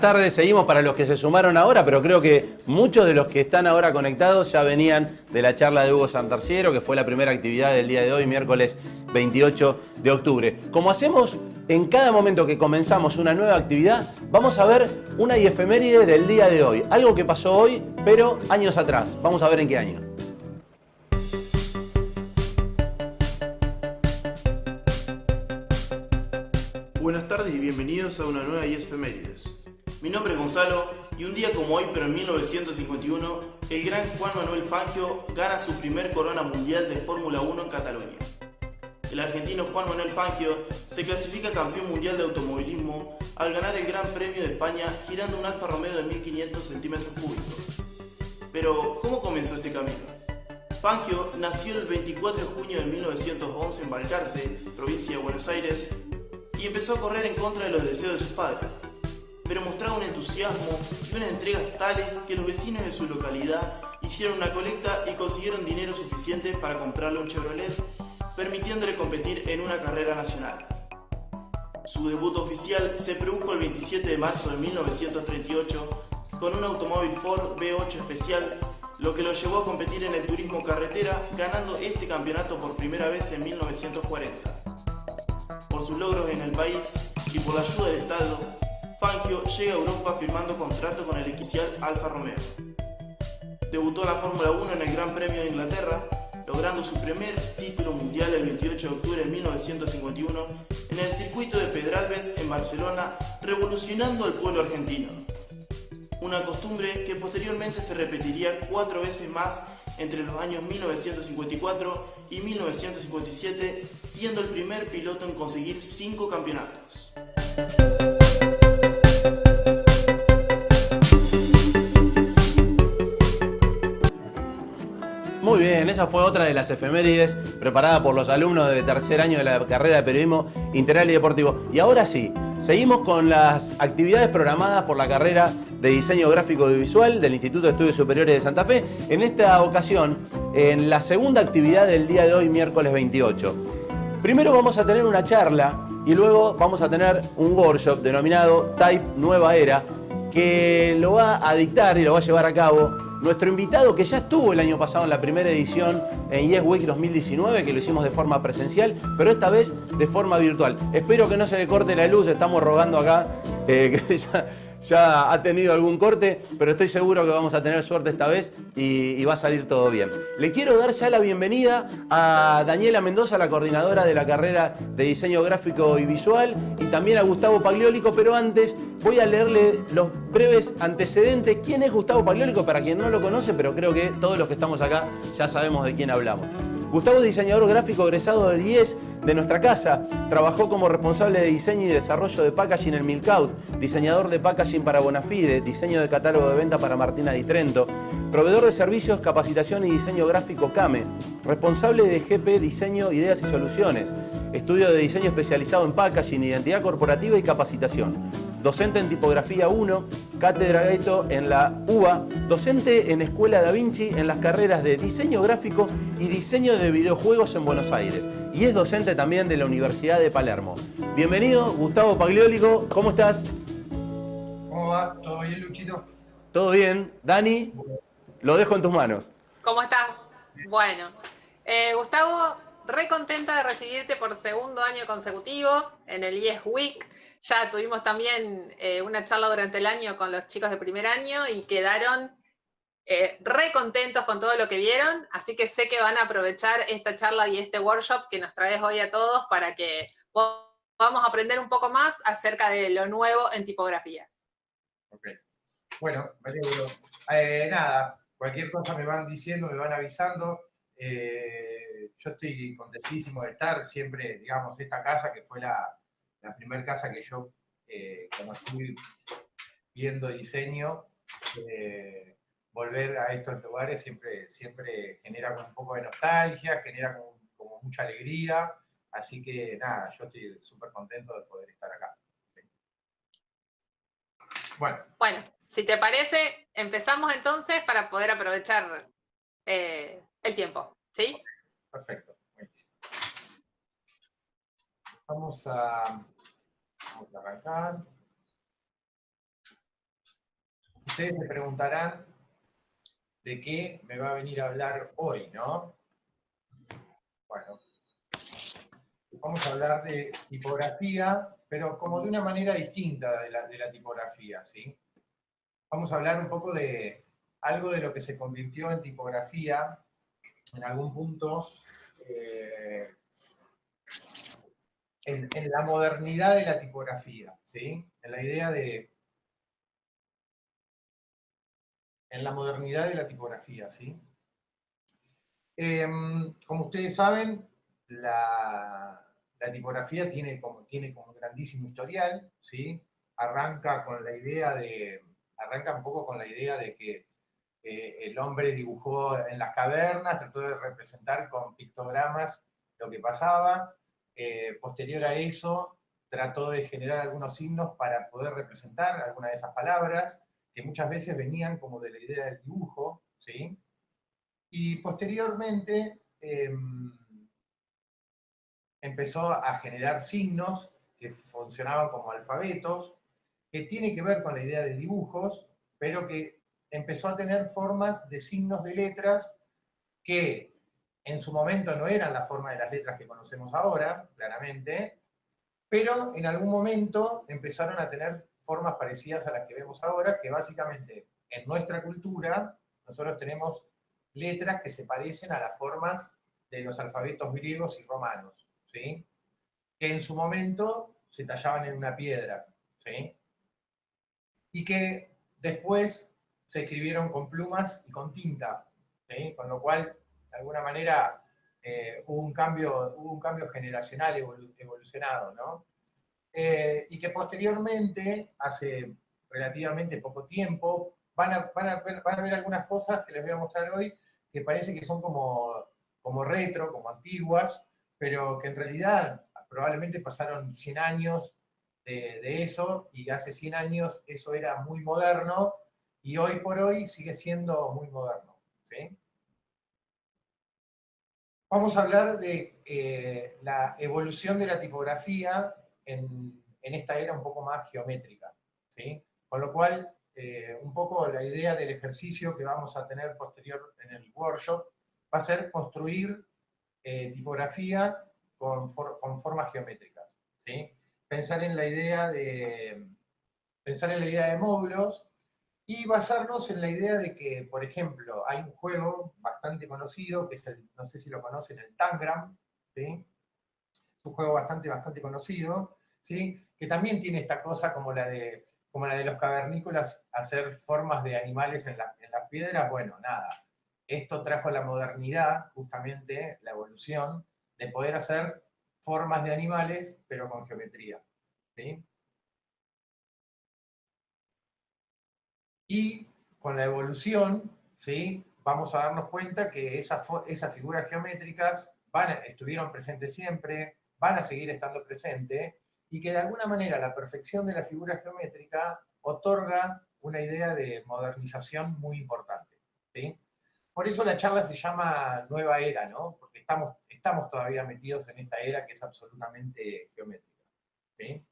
tardes, seguimos para los que se sumaron ahora, pero creo que muchos de los que están ahora conectados ya venían de la charla de Hugo Santarciero, que fue la primera actividad del día de hoy, miércoles 28 de octubre. Como hacemos en cada momento que comenzamos una nueva actividad, vamos a ver una efeméride del día de hoy, algo que pasó hoy, pero años atrás. Vamos a ver en qué año. Buenas tardes y bienvenidos a una nueva efemérides. Mi nombre es Gonzalo y un día como hoy, pero en 1951, el gran Juan Manuel Fangio gana su primer corona mundial de Fórmula 1 en Cataluña. El argentino Juan Manuel Fangio se clasifica campeón mundial de automovilismo al ganar el Gran Premio de España girando un Alfa Romeo de 1500 centímetros cúbicos. Pero, ¿cómo comenzó este camino? Fangio nació el 24 de junio de 1911 en Balcarce, provincia de Buenos Aires, y empezó a correr en contra de los deseos de sus padres, pero mostraba un entusiasmo y unas entregas tales que los vecinos de su localidad hicieron una colecta y consiguieron dinero suficiente para comprarle un Chevrolet, permitiéndole competir en una carrera nacional. Su debut oficial se produjo el 27 de marzo de 1938 con un automóvil Ford V8 especial, lo que lo llevó a competir en el turismo carretera, ganando este campeonato por primera vez en 1940. Por sus logros en el país y por la ayuda del Estado, Fangio llega a Europa firmando contrato con el esquicial Alfa Romeo. Debutó en la Fórmula 1 en el Gran Premio de Inglaterra, logrando su primer título mundial el 28 de octubre de 1951 en el circuito de Pedralbes en Barcelona, revolucionando al pueblo argentino. Una costumbre que posteriormente se repetiría 4 veces más entre los años 1954 y 1957, siendo el primer piloto en conseguir 5 campeonatos. Muy bien, esa fue otra de las efemérides preparada por los alumnos de tercer año de la carrera de Periodismo Integral y Deportivo. Y ahora sí, seguimos con las actividades programadas por la carrera de Diseño Gráfico y Visual del Instituto de Estudios Superiores de Santa Fe. En esta ocasión, en la segunda actividad del día de hoy, miércoles 28. Primero vamos a tener una charla y luego vamos a tener un workshop denominado Type Nueva Era, que lo va a dictar y lo va a llevar a cabo nuestro invitado, que ya estuvo el año pasado en la primera edición en Yes Week 2019, que lo hicimos de forma presencial, pero esta vez de forma virtual. Espero que no se le corte la luz, estamos rogando acá, que ya ha tenido algún corte, pero estoy seguro que vamos a tener suerte esta vez y va a salir todo bien. Le quiero dar ya la bienvenida a Daniela Mendoza, la coordinadora de la carrera de Diseño Gráfico y Visual, y también a Gustavo Pagliolico, pero antes voy a leerle los breves antecedentes. ¿Quién es Gustavo Pagliolico? Para quien no lo conoce, pero creo que todos los que estamos acá ya sabemos de quién hablamos. Gustavo es diseñador gráfico egresado del IES de nuestra casa. Trabajó como responsable de diseño y desarrollo de packaging en Milcaut, diseñador de packaging para Bonafide, diseño de catálogo de venta para Martina Di Trento, proveedor de servicios, capacitación y diseño gráfico CAME, responsable de GP Diseño, Ideas y Soluciones, estudio de diseño especializado en packaging, identidad corporativa y capacitación, docente en tipografía 1, cátedra Gaito en la UBA, docente en Escuela Da Vinci en las carreras de diseño gráfico y diseño de videojuegos en Buenos Aires. Y es docente también de la Universidad de Palermo. Bienvenido, Gustavo Pagliolico, ¿cómo estás? ¿Cómo va? ¿Todo bien, Luchito? ¿Todo bien? Dani, lo dejo en tus manos. ¿Cómo estás? Bueno, Gustavo, re contenta de recibirte por segundo año consecutivo en el Yes Week. Ya tuvimos también una charla durante el año con los chicos de primer año y quedaron re contentos con todo lo que vieron, así que sé que van a aprovechar esta charla y este workshop que nos traes hoy a todos para que podamos aprender un poco más acerca de lo nuevo en tipografía. Ok. Bueno, me alegro. Nada, cualquier cosa me van diciendo, me van avisando. Yo estoy contentísimo de estar siempre, digamos, esta casa que fue la primera casa que yo conocí viendo diseño. Volver a estos lugares siempre genera un poco de nostalgia, genera como mucha alegría. Así que nada, yo estoy súper contento de poder estar acá. Bueno, si te parece, empezamos entonces para poder aprovechar el tiempo, ¿sí? Perfecto. Vamos a arrancar. Ustedes se preguntarán de qué me va a venir a hablar hoy, ¿no? Bueno, vamos a hablar de tipografía, pero como de una manera distinta de la tipografía, ¿sí? Vamos a hablar un poco de algo de lo que se convirtió en tipografía en algún punto en la modernidad de la tipografía, ¿sí? En la idea de... En la modernidad de la tipografía, ¿sí? Como ustedes saben, la tipografía tiene como un grandísimo historial, ¿sí? Arranca un poco con la idea de que el hombre dibujó en las cavernas, trató de representar con pictogramas lo que pasaba. Posterior a eso, trató de generar algunos signos para poder representar alguna de esas palabras, que muchas veces venían como de la idea del dibujo, ¿sí? Y posteriormente empezó a generar signos que funcionaban como alfabetos, que tiene que ver con la idea de dibujos, pero que empezó a tener formas de signos de letras que en su momento no eran la forma de las letras que conocemos ahora, claramente, pero en algún momento empezaron a tener formas parecidas a las que vemos ahora, que básicamente en nuestra cultura nosotros tenemos letras que se parecen a las formas de los alfabetos griegos y romanos, ¿sí? Que en su momento se tallaban en una piedra, ¿sí? Y que después se escribieron con plumas y con tinta, ¿sí? Con lo cual, de alguna manera, hubo un cambio generacional evolucionado, ¿no? Y que posteriormente, hace relativamente poco tiempo, van a ver algunas cosas que les voy a mostrar hoy que parece que son como retro, como antiguas, pero que en realidad probablemente pasaron 100 años de eso, y hace 100 años eso era muy moderno, y hoy por hoy sigue siendo muy moderno, ¿sí? Vamos a hablar de la evolución de la tipografía en esta era un poco más geométrica, ¿sí? Con lo cual, un poco la idea del ejercicio que vamos a tener posterior en el workshop va a ser construir tipografía con formas geométricas, ¿sí? Pensar en la idea de módulos y basarnos en la idea de que, por ejemplo, hay un juego bastante conocido, que es no sé si lo conocen, el Tangram, ¿sí? Es un juego bastante conocido, ¿sí? Que también tiene esta cosa como la de los cavernícolas, hacer formas de animales en las piedras. Bueno, nada, esto trajo la modernidad, justamente, la evolución, de poder hacer formas de animales, pero con geometría, ¿sí? Y con la evolución, ¿sí? Vamos a darnos cuenta que esas figuras geométricas estuvieron presentes siempre, van a seguir estando presentes, y que de alguna manera la perfección de la figura geométrica otorga una idea de modernización muy importante, ¿sí? Por eso la charla se llama Nueva Era, ¿no? Porque estamos todavía metidos en esta era que es absolutamente geométrica, ¿sí?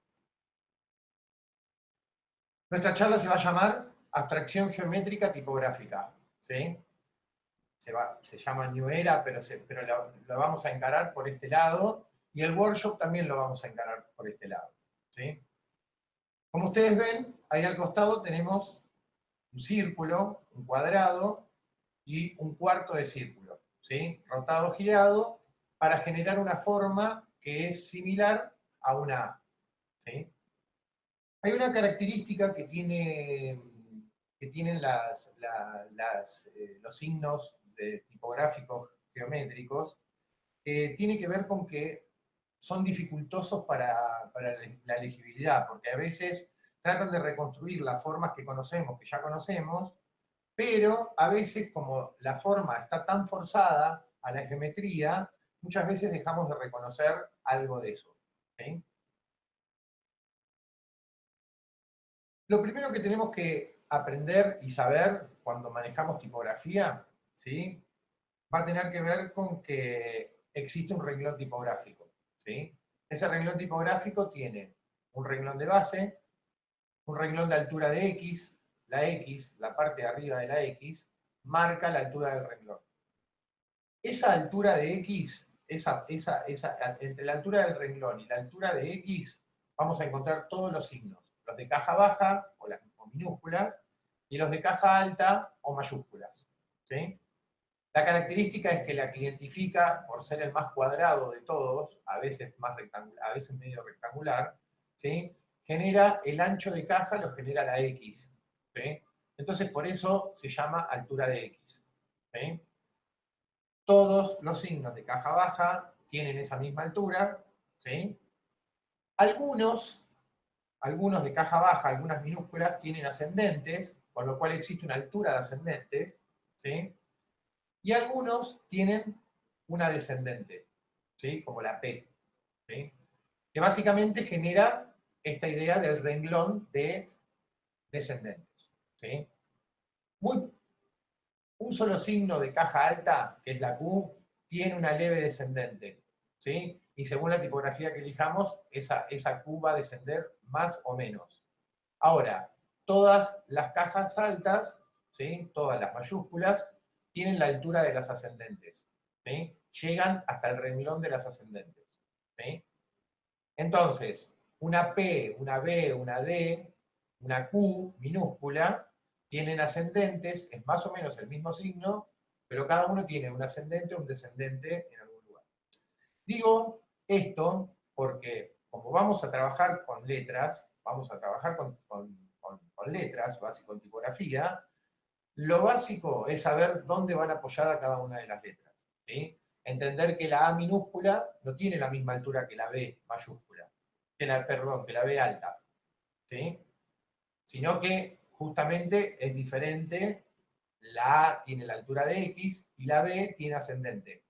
Nuestra charla se va a llamar Abstracción Geométrica Tipográfica, ¿sí? Se llama New Era, pero lo vamos a encarar por este lado, y el workshop también lo vamos a encarar por este lado, ¿sí? Como ustedes ven, ahí al costado tenemos un círculo, un cuadrado y un cuarto de círculo, ¿sí? Rotado, girado, para generar una forma que es similar a una A, ¿sí? Hay una característica que tienen los signos tipográficos geométricos, que tiene que ver con que son dificultosos para la legibilidad, porque a veces tratan de reconstruir las formas que ya conocemos, pero a veces, como la forma está tan forzada a la geometría, muchas veces dejamos de reconocer algo de eso, ¿sí? Lo primero que tenemos que aprender y saber cuando manejamos tipografía, ¿sí? Va a tener que ver con que existe un renglón tipográfico, ¿sí? Ese renglón tipográfico tiene un renglón de base, un renglón de altura de X, la X, la parte de arriba de la X, marca la altura del renglón. Esa altura de X, entre la altura del renglón y la altura de X, vamos a encontrar todos los signos. Los de caja baja, o minúsculas, y los de caja alta, o mayúsculas. ¿Sí? La característica es que la que identifica, por ser el más cuadrado de todos, a veces más rectangular, a veces medio rectangular, ¿sí? Genera el ancho de caja, lo genera la X. ¿Sí? Entonces, por eso se llama altura de X. ¿Sí? Todos los signos de caja baja tienen esa misma altura. ¿Sí? Algunos de caja baja, algunas minúsculas, tienen ascendentes, con lo cual existe una altura de ascendentes. ¿Sí? Y algunos tienen una descendente, ¿sí? Como la P, ¿sí? Que básicamente genera esta idea del renglón de descendentes. ¿Sí? Un solo signo de caja alta, que es la Q, tiene una leve descendente. ¿Sí? Y según la tipografía que elijamos, esa Q va a descender más o menos. Ahora, todas las cajas altas, ¿sí? Todas las mayúsculas, tienen la altura de las ascendentes. ¿Sí? Llegan hasta el renglón de las ascendentes. ¿Sí? Entonces, una P, una B, una D, una Q minúscula, tienen ascendentes, es más o menos el mismo signo, pero cada uno tiene un ascendente o un descendente en algún lugar. Digo esto porque, como vamos a trabajar con letras, vamos a trabajar con letras, con tipografía, lo básico es saber dónde van apoyadas cada una de las letras. ¿Sí? Entender que la A minúscula no tiene la misma altura que la B mayúscula, que la B alta. ¿Sí? Sino que justamente es diferente, la A tiene la altura de X y la B tiene ascendente.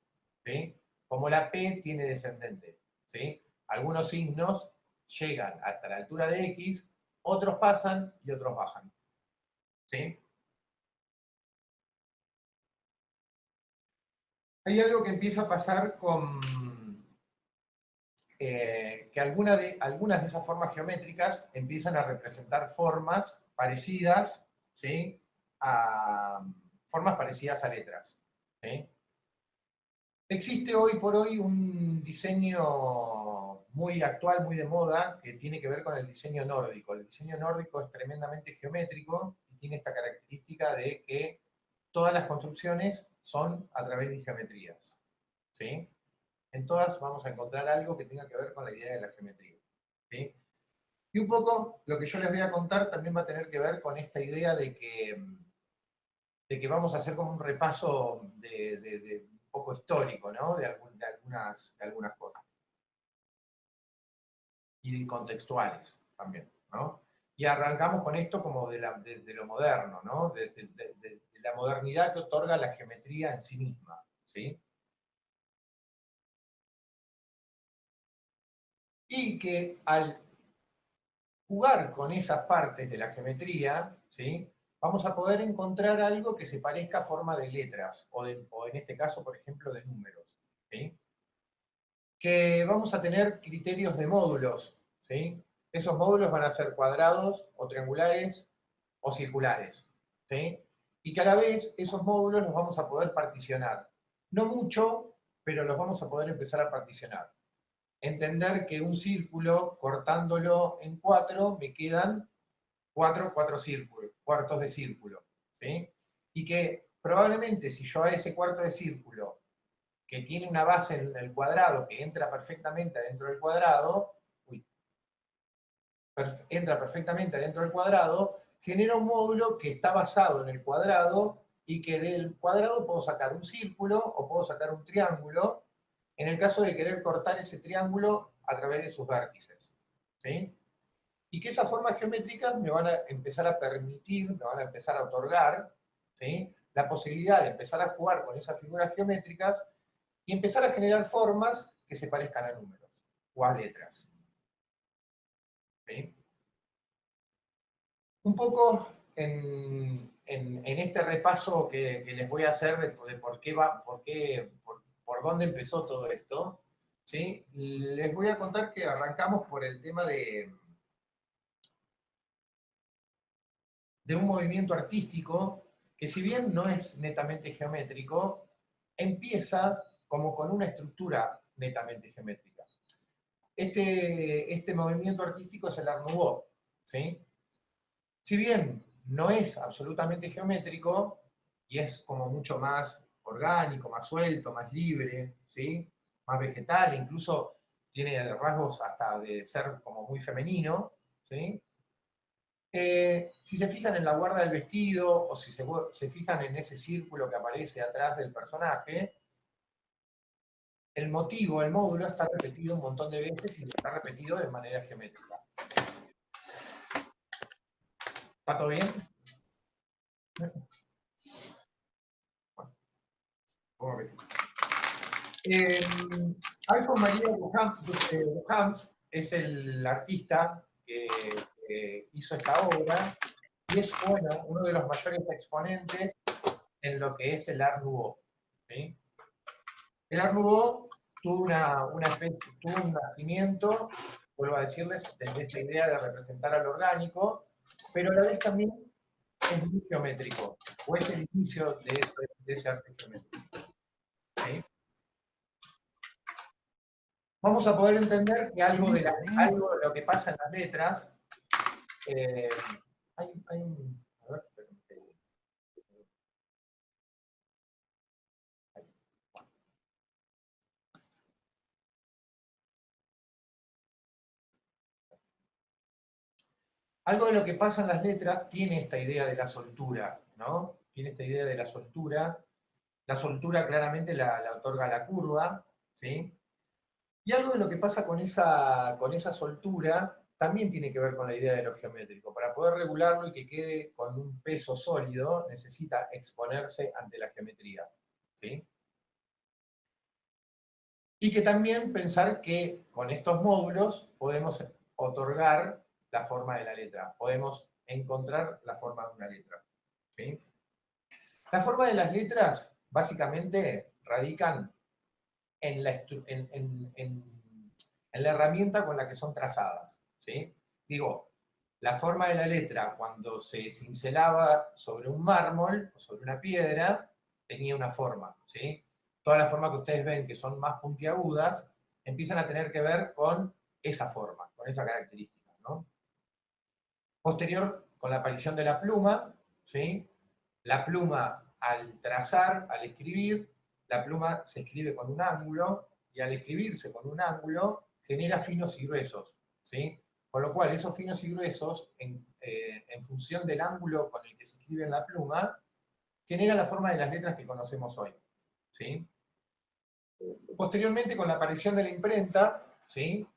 ¿Sí? Como la P tiene descendente. ¿Sí? Algunos signos llegan hasta la altura de X, otros pasan y otros bajan. ¿Sí? Hay algo que empieza a pasar con que algunas de esas formas geométricas empiezan a representar formas parecidas, ¿sí? Formas parecidas a letras. ¿Sí? Existe hoy por hoy un diseño muy actual, muy de moda, que tiene que ver con el diseño nórdico. El diseño nórdico es tremendamente geométrico y tiene esta característica de que todas las construcciones son a través de geometrías. ¿Sí? En todas vamos a encontrar algo que tenga que ver con la idea de la geometría. ¿Sí? Y un poco lo que yo les voy a contar también va a tener que ver con esta idea de que vamos a hacer como un repaso de un poco histórico, ¿no? de algunas cosas. Y contextuales también, ¿no? Y arrancamos con esto como de lo moderno, ¿no? De la modernidad que otorga la geometría en sí misma, ¿sí? Y que al jugar con esas partes de la geometría, ¿sí? Vamos a poder encontrar algo que se parezca a forma de letras, o en este caso, por ejemplo, de números. ¿Sí? Que vamos a tener criterios de módulos. ¿Sí? Esos módulos van a ser cuadrados, o triangulares, o circulares. ¿Sí? Y que a la vez esos módulos los vamos a poder particionar. No mucho, pero los vamos a poder empezar a particionar. Entender que un círculo, cortándolo en 4, me quedan 4 círculos, cuartos de círculo. ¿Sí? Y que probablemente si yo a ese cuarto de círculo, que tiene una base en el cuadrado, que entra perfectamente adentro del cuadrado, entra perfectamente adentro del cuadrado, genera un módulo que está basado en el cuadrado y que del cuadrado puedo sacar un círculo o puedo sacar un triángulo, en el caso de querer cortar ese triángulo a través de sus vértices. ¿Sí? Y que esas formas geométricas me van a empezar a permitir, me van a empezar a otorgar, ¿sí? La posibilidad de empezar a jugar con esas figuras geométricas y empezar a generar formas que se parezcan a números o a letras. ¿Sí? Un poco en este repaso que les voy a hacer de por dónde empezó todo esto, ¿sí? Les voy a contar que arrancamos por el tema de de un movimiento artístico que, si bien no es netamente geométrico, empieza como con una estructura netamente geométrica. Este movimiento artístico es el Art Nouveau, ¿sí? Si bien no es absolutamente geométrico, y es como mucho más orgánico, más suelto, más libre, ¿sí? Más vegetal, incluso tiene rasgos hasta de ser como muy femenino, ¿sí? Si se fijan en la guarda del vestido, o si se fijan en ese círculo que aparece atrás del personaje, el motivo, el módulo está repetido un montón de veces y está repetido de manera geométrica. ¿Está todo bien? Bueno, supongo que sí. Alfons Maria Duchamp es el artista que hizo esta obra y es uno de los mayores exponentes en lo que es el Art Nouveau, ¿sí? El Art Nouveau tuvo un nacimiento, vuelvo a decirles, desde esta idea de representar al orgánico, pero a la vez también es muy geométrico, o es el inicio de ese arte geométrico, ¿sí? Vamos a poder entender que algo de lo que pasa en las letras, a ver, algo de lo que pasa en las letras tiene esta idea de la soltura, ¿no? Tiene esta idea de la soltura. La soltura claramente la otorga la curva, ¿sí? Y algo de lo que pasa con esa soltura también tiene que ver con la idea de lo geométrico. Para poder regularlo y que quede con un peso sólido, necesita exponerse ante la geometría, ¿sí? Y que también pensar que con estos módulos podemos otorgar la forma de la letra, podemos encontrar la forma de una letra, ¿sí? La forma de las letras básicamente radican en la herramienta con la que son trazadas, ¿sí? Digo, la forma de la letra cuando se cincelaba sobre un mármol o sobre una piedra tenía una forma, ¿sí? Todas las formas que ustedes ven que son más puntiagudas empiezan a tener que ver con esa forma, con esa característica, ¿no? Posterior, con la aparición de la pluma, ¿sí? La pluma, al trazar, al escribir, la pluma se escribe con un ángulo, y al escribirse con un ángulo, genera finos y gruesos, ¿sí? Con lo cual, esos finos y gruesos, en función del ángulo con el que se escribe en la pluma, genera la forma de las letras que conocemos hoy, ¿sí? Posteriormente, con la aparición de la imprenta, ¿sí?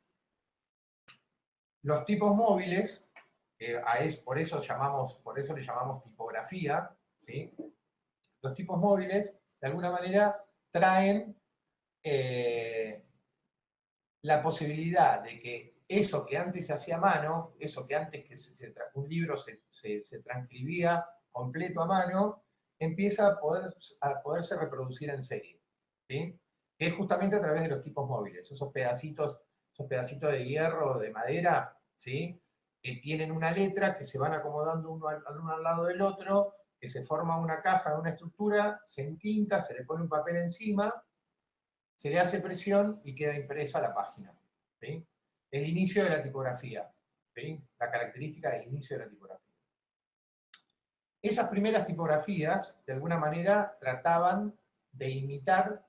Los tipos móviles, por eso le llamamos tipografía, ¿sí? Los tipos móviles, de alguna manera, traen la posibilidad de que eso que antes se hacía a mano, eso que antes un libro se transcribía completo a mano, empieza a poderse reproducir en serie, ¿sí? Que es justamente a través de los tipos móviles, esos pedacitos de hierro o de madera, ¿sí? Que tienen una letra, que se van acomodando uno al lado del otro, que se forma una caja, una estructura, se entinta, se le pone un papel encima, se le hace presión y queda impresa la página, ¿sí? El inicio de la tipografía, ¿sí? La característica del inicio de la tipografía. Esas primeras tipografías, de alguna manera, trataban de imitar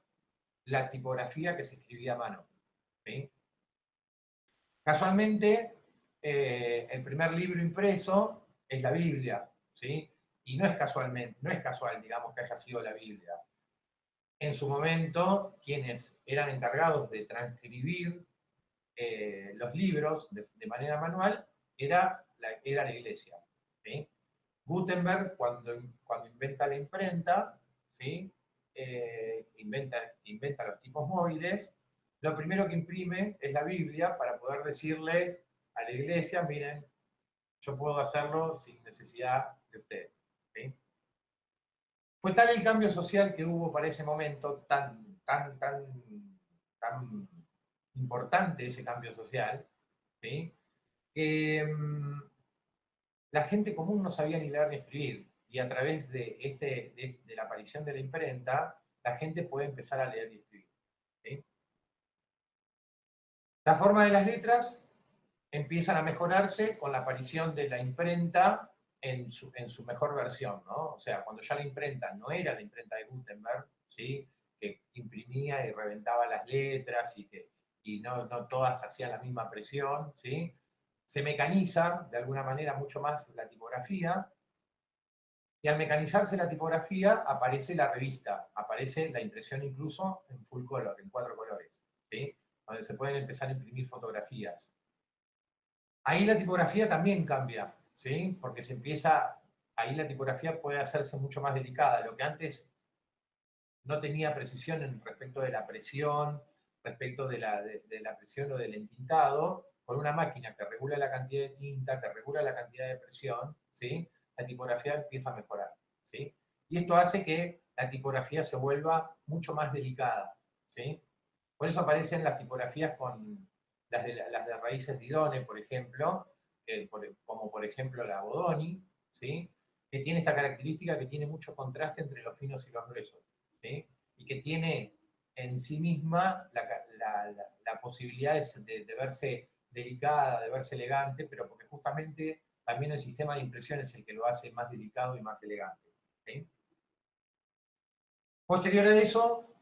la tipografía que se escribía a mano, ¿sí? Casualmente, el primer libro impreso es la Biblia, ¿sí? Y no es casual, digamos, que haya sido la Biblia. En su momento, quienes eran encargados de transcribir los libros de manera manual era la iglesia, ¿sí? Gutenberg, cuando inventa la imprenta, ¿sí? Inventa los tipos móviles, lo primero que imprime es la Biblia para poder decirles a la iglesia, miren, yo puedo hacerlo sin necesidad de ustedes, ¿sí? Fue tal el cambio social que hubo para ese momento, tan importante ese cambio social, ¿sí? Que la gente común no sabía ni leer ni escribir. Y a través de la aparición de la imprenta, la gente puede empezar a leer y escribir. ¿Sí? La forma de las letras empiezan a mejorarse con la aparición de la imprenta en su mejor versión, ¿no? O sea, cuando ya la imprenta no era la imprenta de Gutenberg, ¿sí? Que imprimía y reventaba las letras y no todas hacían la misma presión, ¿sí? Se mecaniza de alguna manera mucho más la tipografía, y al mecanizarse la tipografía aparece la revista, aparece la impresión incluso en full color, en 4 colores, ¿sí? Donde se pueden empezar a imprimir fotografías. Ahí la tipografía también cambia, ¿sí? Porque ahí la tipografía puede hacerse mucho más delicada. Lo que antes no tenía precisión respecto de la presión, respecto de la presión o del entintado, con una máquina que regula la cantidad de tinta, que regula la cantidad de presión, ¿sí? La tipografía empieza a mejorar, ¿sí? Y esto hace que la tipografía se vuelva mucho más delicada, ¿sí? Por eso aparecen las tipografías con las de raíces Didone, por ejemplo, como por ejemplo la Bodoni, ¿sí? Que tiene esta característica que tiene mucho contraste entre los finos y los gruesos, ¿sí? Y que tiene en sí misma la posibilidad de verse delicada, de verse elegante, pero porque justamente también el sistema de impresión es el que lo hace más delicado y más elegante, ¿sí? Posterior a eso,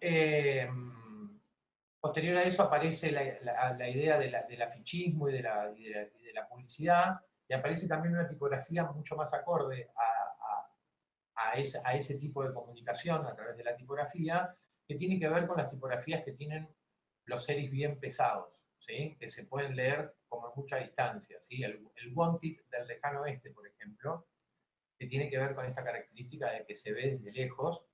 aparece la idea del afichismo y de la publicidad, y aparece también una tipografía mucho más acorde a ese tipo de comunicación a través de la tipografía, que tiene que ver con las tipografías que tienen los serif bien pesados, ¿sí? Que se pueden leer como en mucha distancia, ¿sí? El Wanted del lejano oeste, por ejemplo, que tiene que ver con esta característica de que se ve desde lejos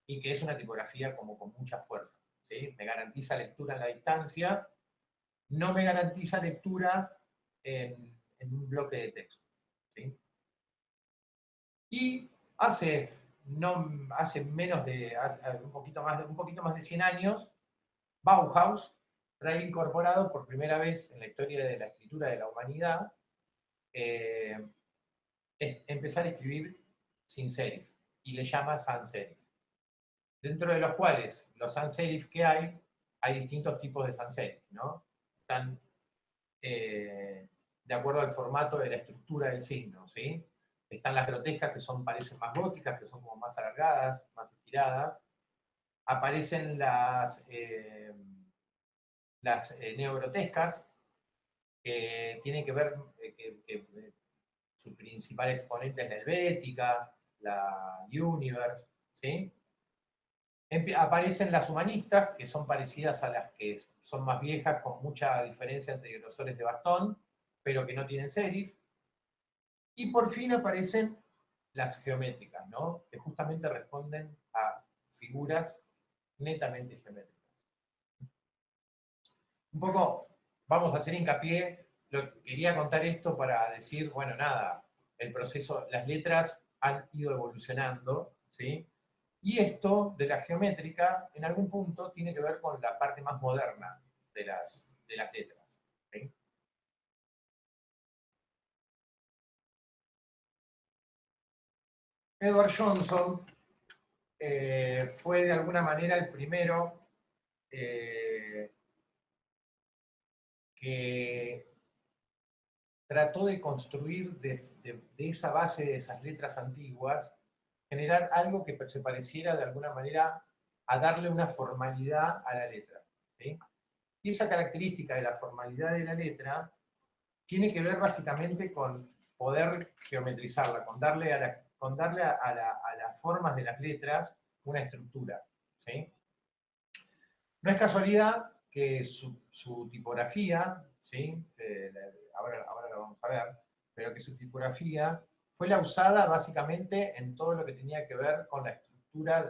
y que es una tipografía como con mucha fuerza, ¿sí? Me garantiza lectura en la distancia, no me garantiza lectura en un bloque de texto, ¿sí? Y hace un poquito más de 100 años, Bauhaus trae incorporado por primera vez en la historia de la escritura de la humanidad empezar a escribir sin serif, y le llama sans serif. Dentro de los cuales los sans serif que hay distintos tipos de sans serif, ¿no? Están de acuerdo al formato de la estructura del signo, ¿sí? Están las grotescas, que parecen más góticas, que son como más alargadas, más estiradas. Aparecen las neogrotescas, que tienen que ver, su principal exponente es la helvética, la universe, ¿sí? Aparecen las humanistas, que son parecidas a las que son más viejas, con mucha diferencia entre grosores de bastón, pero que no tienen serif. Y por fin aparecen las geométricas, ¿no? Que justamente responden a figuras netamente geométricas. Un poco vamos a hacer hincapié, quería contar esto para decir, bueno, nada, el proceso, las letras han ido evolucionando, ¿sí? Y esto de la geométrica, en algún punto, tiene que ver con la parte más moderna de las letras, ¿sí? Edward Johnson fue de alguna manera el primero que trató de construir de esa base de esas letras antiguas, generar algo que se pareciera de alguna manera a darle una formalidad a la letra, ¿sí? Y esa característica de la formalidad de la letra tiene que ver básicamente con poder geometrizarla, con darle a las formas de las letras una estructura, ¿sí? No es casualidad que su tipografía, ¿sí? Ahora lo vamos a ver, pero que su tipografía fue la usada básicamente en todo lo que tenía que ver con la estructura,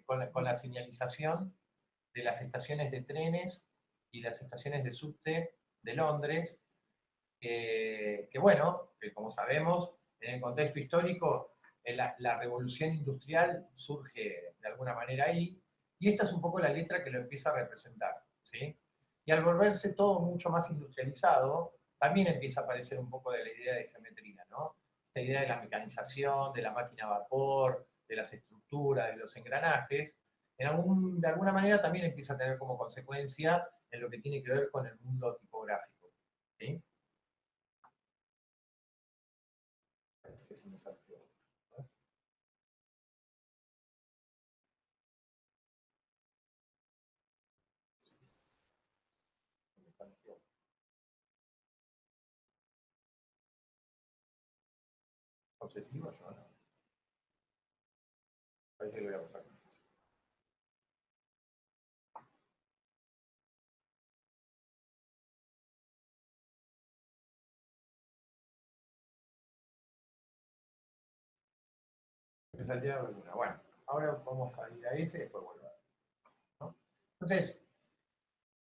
con la señalización de las estaciones de trenes y las estaciones de subte de Londres, que bueno, que como sabemos, en el contexto histórico, la revolución industrial surge de alguna manera ahí, y esta es un poco la letra que lo empieza a representar, ¿sí? Y al volverse todo mucho más industrializado, también empieza a aparecer un poco de la idea de geometría, ¿no? esta idea de la mecanización, de la máquina a vapor, de las estructuras, de los engranajes, de alguna manera también empieza a tener como consecuencia en lo que tiene que ver con el mundo tipográfico. ¿Sí? Parece que se me salió. Obsesivo, yo no. Parece que lo voy a pasar. Me salía alguna. Bueno, ahora vamos a ir a ese y después vuelvo a ver, ¿no? Entonces,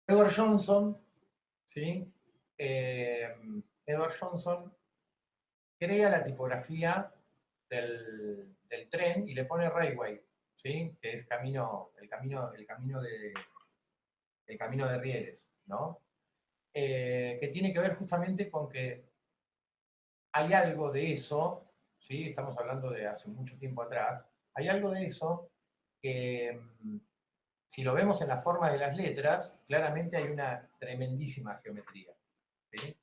Edward Johnson, ¿sí? Edward Johnson crea la tipografía del tren y le pone railway, ¿sí? Que es el camino de rieles, ¿no? Que tiene que ver justamente con que hay algo de eso, ¿sí? Estamos hablando de hace mucho tiempo atrás, hay algo de eso que, si lo vemos en la forma de las letras, claramente hay una tremendísima geometría, ¿sí?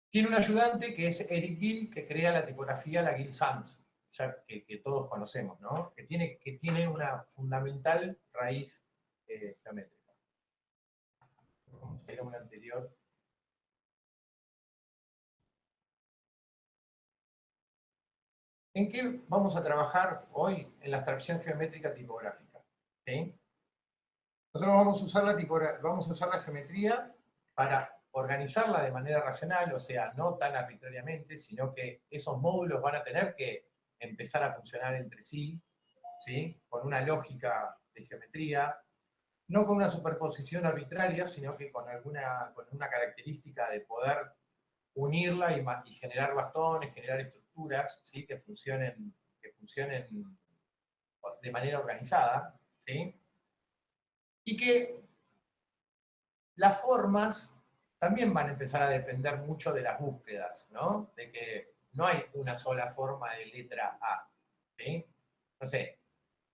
Tiene un ayudante que es Eric Gill, que crea la tipografía, la Gill Sans, ya que todos conocemos, ¿no? Que tiene una fundamental raíz geométrica. Vamos a ir a una anterior. ¿En qué vamos a trabajar hoy? En la abstracción geométrica tipográfica. ¿Sí? Nosotros vamos a usar la geometría para organizarla de manera racional, o sea, no tan arbitrariamente, sino que esos módulos van a tener que empezar a funcionar entre sí, ¿sí? Con una lógica de geometría, no con una superposición arbitraria, sino que con una característica de poder unirla y generar bastones, generar estructuras, ¿sí? que funcionen de manera organizada, ¿sí? Y que las formas también van a empezar a depender mucho de las búsquedas, ¿no? De que no hay una sola forma de letra A, ¿sí? No sé,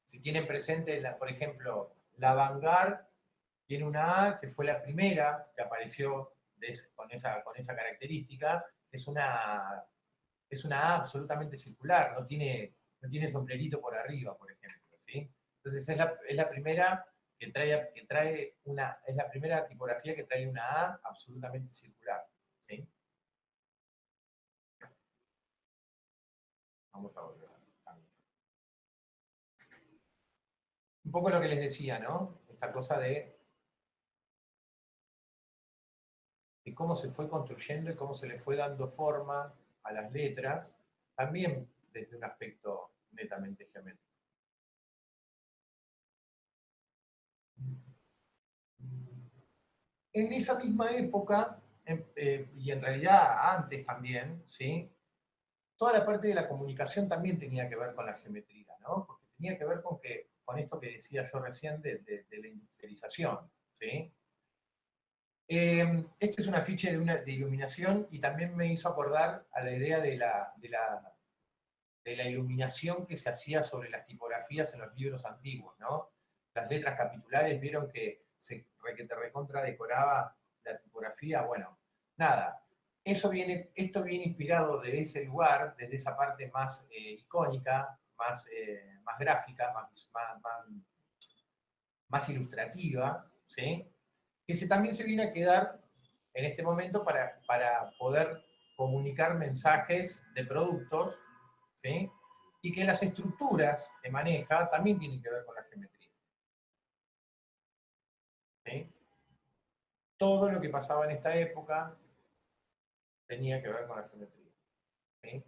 si tienen presente, por ejemplo, la Vanguard tiene una A que fue la primera que apareció con esa característica, es una A absolutamente circular, no tiene sombrerito por arriba, por ejemplo, ¿sí? Entonces es la primera es la primera tipografía que trae una A absolutamente circular, ¿sí? Vamos a volver a cambiar. Un poco lo que les decía, ¿no? Esta cosa de cómo se fue construyendo y cómo se le fue dando forma a las letras, también desde un aspecto netamente geométrico. En esa misma época, y en realidad antes también, ¿sí? Toda la parte de la comunicación también tenía que ver con la geometría, ¿no? Porque tenía que ver con esto que decía yo recién de la industrialización, ¿sí? Este es un afiche de iluminación y también me hizo acordar a la idea de la iluminación que se hacía sobre las tipografías en los libros antiguos, ¿no? Las letras capitulares, vieron que te recontra decoraba la tipografía, bueno, nada. Esto viene inspirado de ese lugar, desde esa parte más icónica, más gráfica, más ilustrativa, ¿sí? Que también se viene a quedar en este momento para poder comunicar mensajes de productos, ¿sí? Y que las estructuras que maneja también tienen que ver con la geometría, ¿sí? Todo lo que pasaba en esta época tenía que ver con la geometría, ¿sí?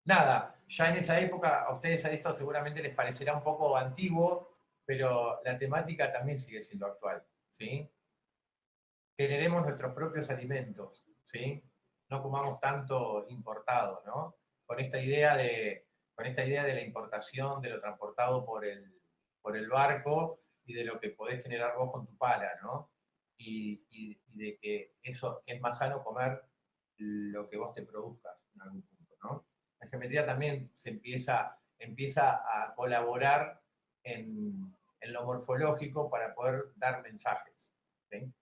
Nada, ya en esa época, a ustedes a esto seguramente les parecerá un poco antiguo, pero la temática también sigue siendo actual, ¿sí? Generemos nuestros propios alimentos, ¿sí? No comamos tanto importado, ¿no? Con esta idea de la importación, de lo transportado por el barco y de lo que podés generar vos con tu pala, ¿no? Y de que eso, que es más sano comer lo que vos te produzcas en algún punto, ¿no? La geometría también empieza a colaborar en lo morfológico para poder dar mensajes, ¿sí?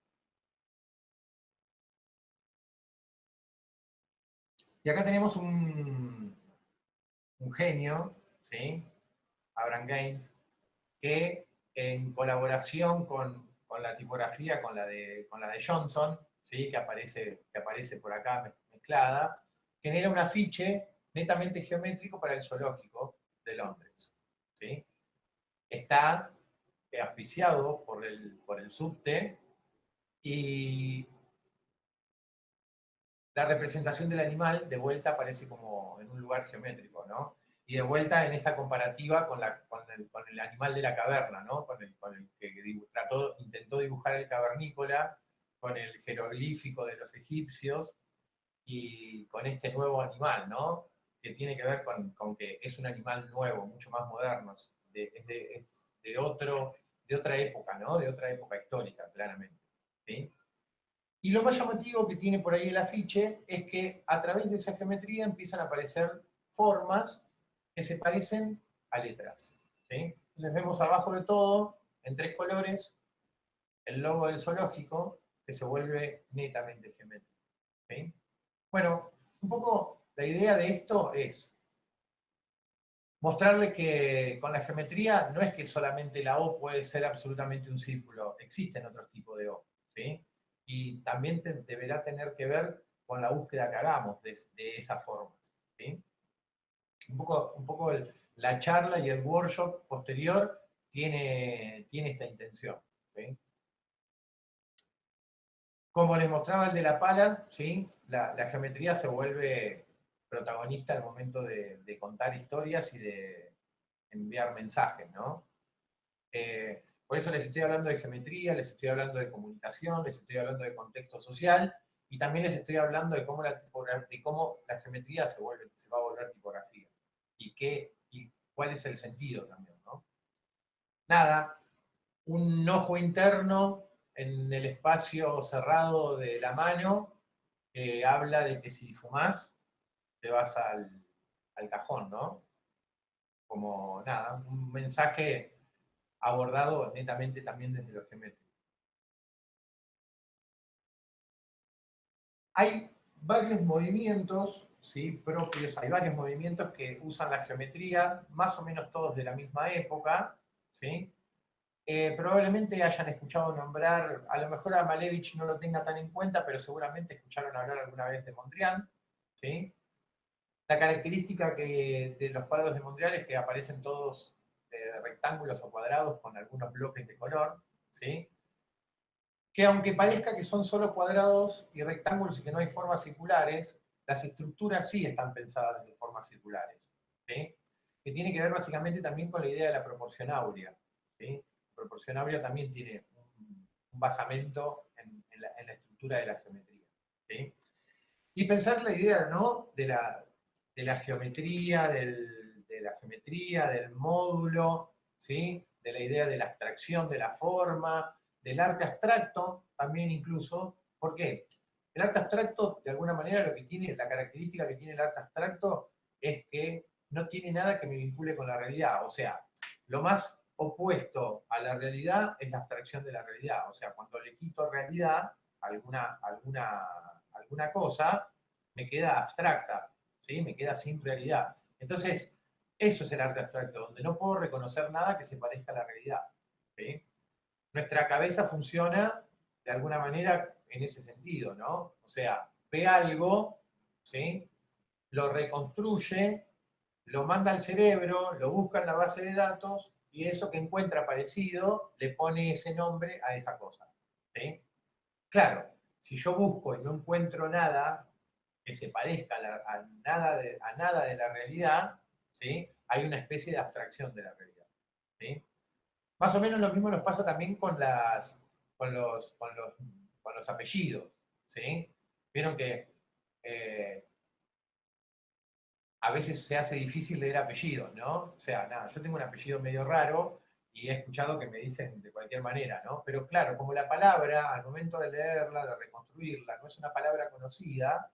Y acá tenemos un genio, ¿sí? Abraham Gaines, que en colaboración con la tipografía, con la de Johnson, ¿sí? que aparece por acá mezclada, genera un afiche netamente geométrico para el zoológico de Londres, ¿sí? Está auspiciado por el subte, y la representación del animal de vuelta aparece como en un lugar geométrico, ¿no? Y de vuelta en esta comparativa con el animal de la caverna, ¿no? Con el que intentó dibujar el cavernícola, con el jeroglífico de los egipcios, y con este nuevo animal, ¿no? Que tiene que ver con que es un animal nuevo, mucho más moderno, es de otra época, ¿no? De otra época histórica, claramente, ¿sí? Y lo más llamativo que tiene por ahí el afiche es que a través de esa geometría empiezan a aparecer formas que se parecen a letras, ¿sí? Entonces vemos abajo de todo, en 3 colores, el logo del zoológico, que se vuelve netamente geométrico, ¿sí? Bueno, un poco la idea de esto es mostrarle que con la geometría no es que solamente la O puede ser absolutamente un círculo, existen otros tipos de O, ¿sí? Y también deberá tener que ver con la búsqueda que hagamos de esas formas, ¿sí? Un poco la charla y el workshop posterior tiene esta intención, ¿sí? Como les mostraba el de la pala, ¿sí? La geometría se vuelve protagonista al momento de contar historias y de enviar mensajes, ¿no? Por eso les estoy hablando de geometría, les estoy hablando de comunicación, les estoy hablando de contexto social, y también les estoy hablando de cómo la geometría se va a volver tipografía, y cuál es el sentido también, ¿no? Nada, un ojo interno en el espacio cerrado de la mano, que habla de que si fumás, te vas al cajón, ¿no? Como nada, un mensaje abordado netamente también desde lo geométrico. Hay varios movimientos, ¿sí? propios, hay varios movimientos que usan la geometría, más o menos todos de la misma época, ¿sí? Probablemente hayan escuchado nombrar, a lo mejor a Malevich no lo tenga tan en cuenta, pero seguramente escucharon hablar alguna vez de Mondrian, ¿sí? La característica de los cuadros de Mondrian es que aparecen todos rectángulos o cuadrados con algunos bloques de color, ¿sí? Que aunque parezca que son solo cuadrados y rectángulos y que no hay formas circulares, las estructuras sí están pensadas de formas circulares, ¿sí? Que tiene que ver básicamente también con la idea de la proporción áurea, ¿sí? La proporción áurea también tiene un basamento en la estructura de la geometría, ¿sí? Y pensar la idea, ¿no? de la geometría, del módulo, ¿sí? De la idea de la abstracción de la forma, del arte abstracto también incluso. ¿Por qué? El arte abstracto, de alguna manera, la característica que tiene el arte abstracto es que no tiene nada que me vincule con la realidad. O sea, lo más opuesto a la realidad es la abstracción de la realidad. O sea, cuando le quito realidad a alguna cosa, me queda abstracta, ¿sí? Me queda sin realidad. Entonces, eso es el arte abstracto, donde no puedo reconocer nada que se parezca a la realidad, ¿sí? Nuestra cabeza funciona de alguna manera en ese sentido, ¿no? O sea, ve algo, ¿sí? Lo reconstruye, lo manda al cerebro, lo busca en la base de datos, y eso que encuentra parecido le pone ese nombre a esa cosa, ¿sí? Claro, si yo busco y no encuentro nada que se parezca a nada de la realidad, ¿sí? Hay una especie de abstracción de la realidad, ¿sí? Más o menos lo mismo nos pasa también con los apellidos, ¿sí? Vieron que a veces se hace difícil leer apellidos, ¿no? O sea, nada, yo tengo un apellido medio raro y he escuchado que me dicen de cualquier manera, ¿no? Pero claro, como la palabra, al momento de leerla, de reconstruirla, no es una palabra conocida,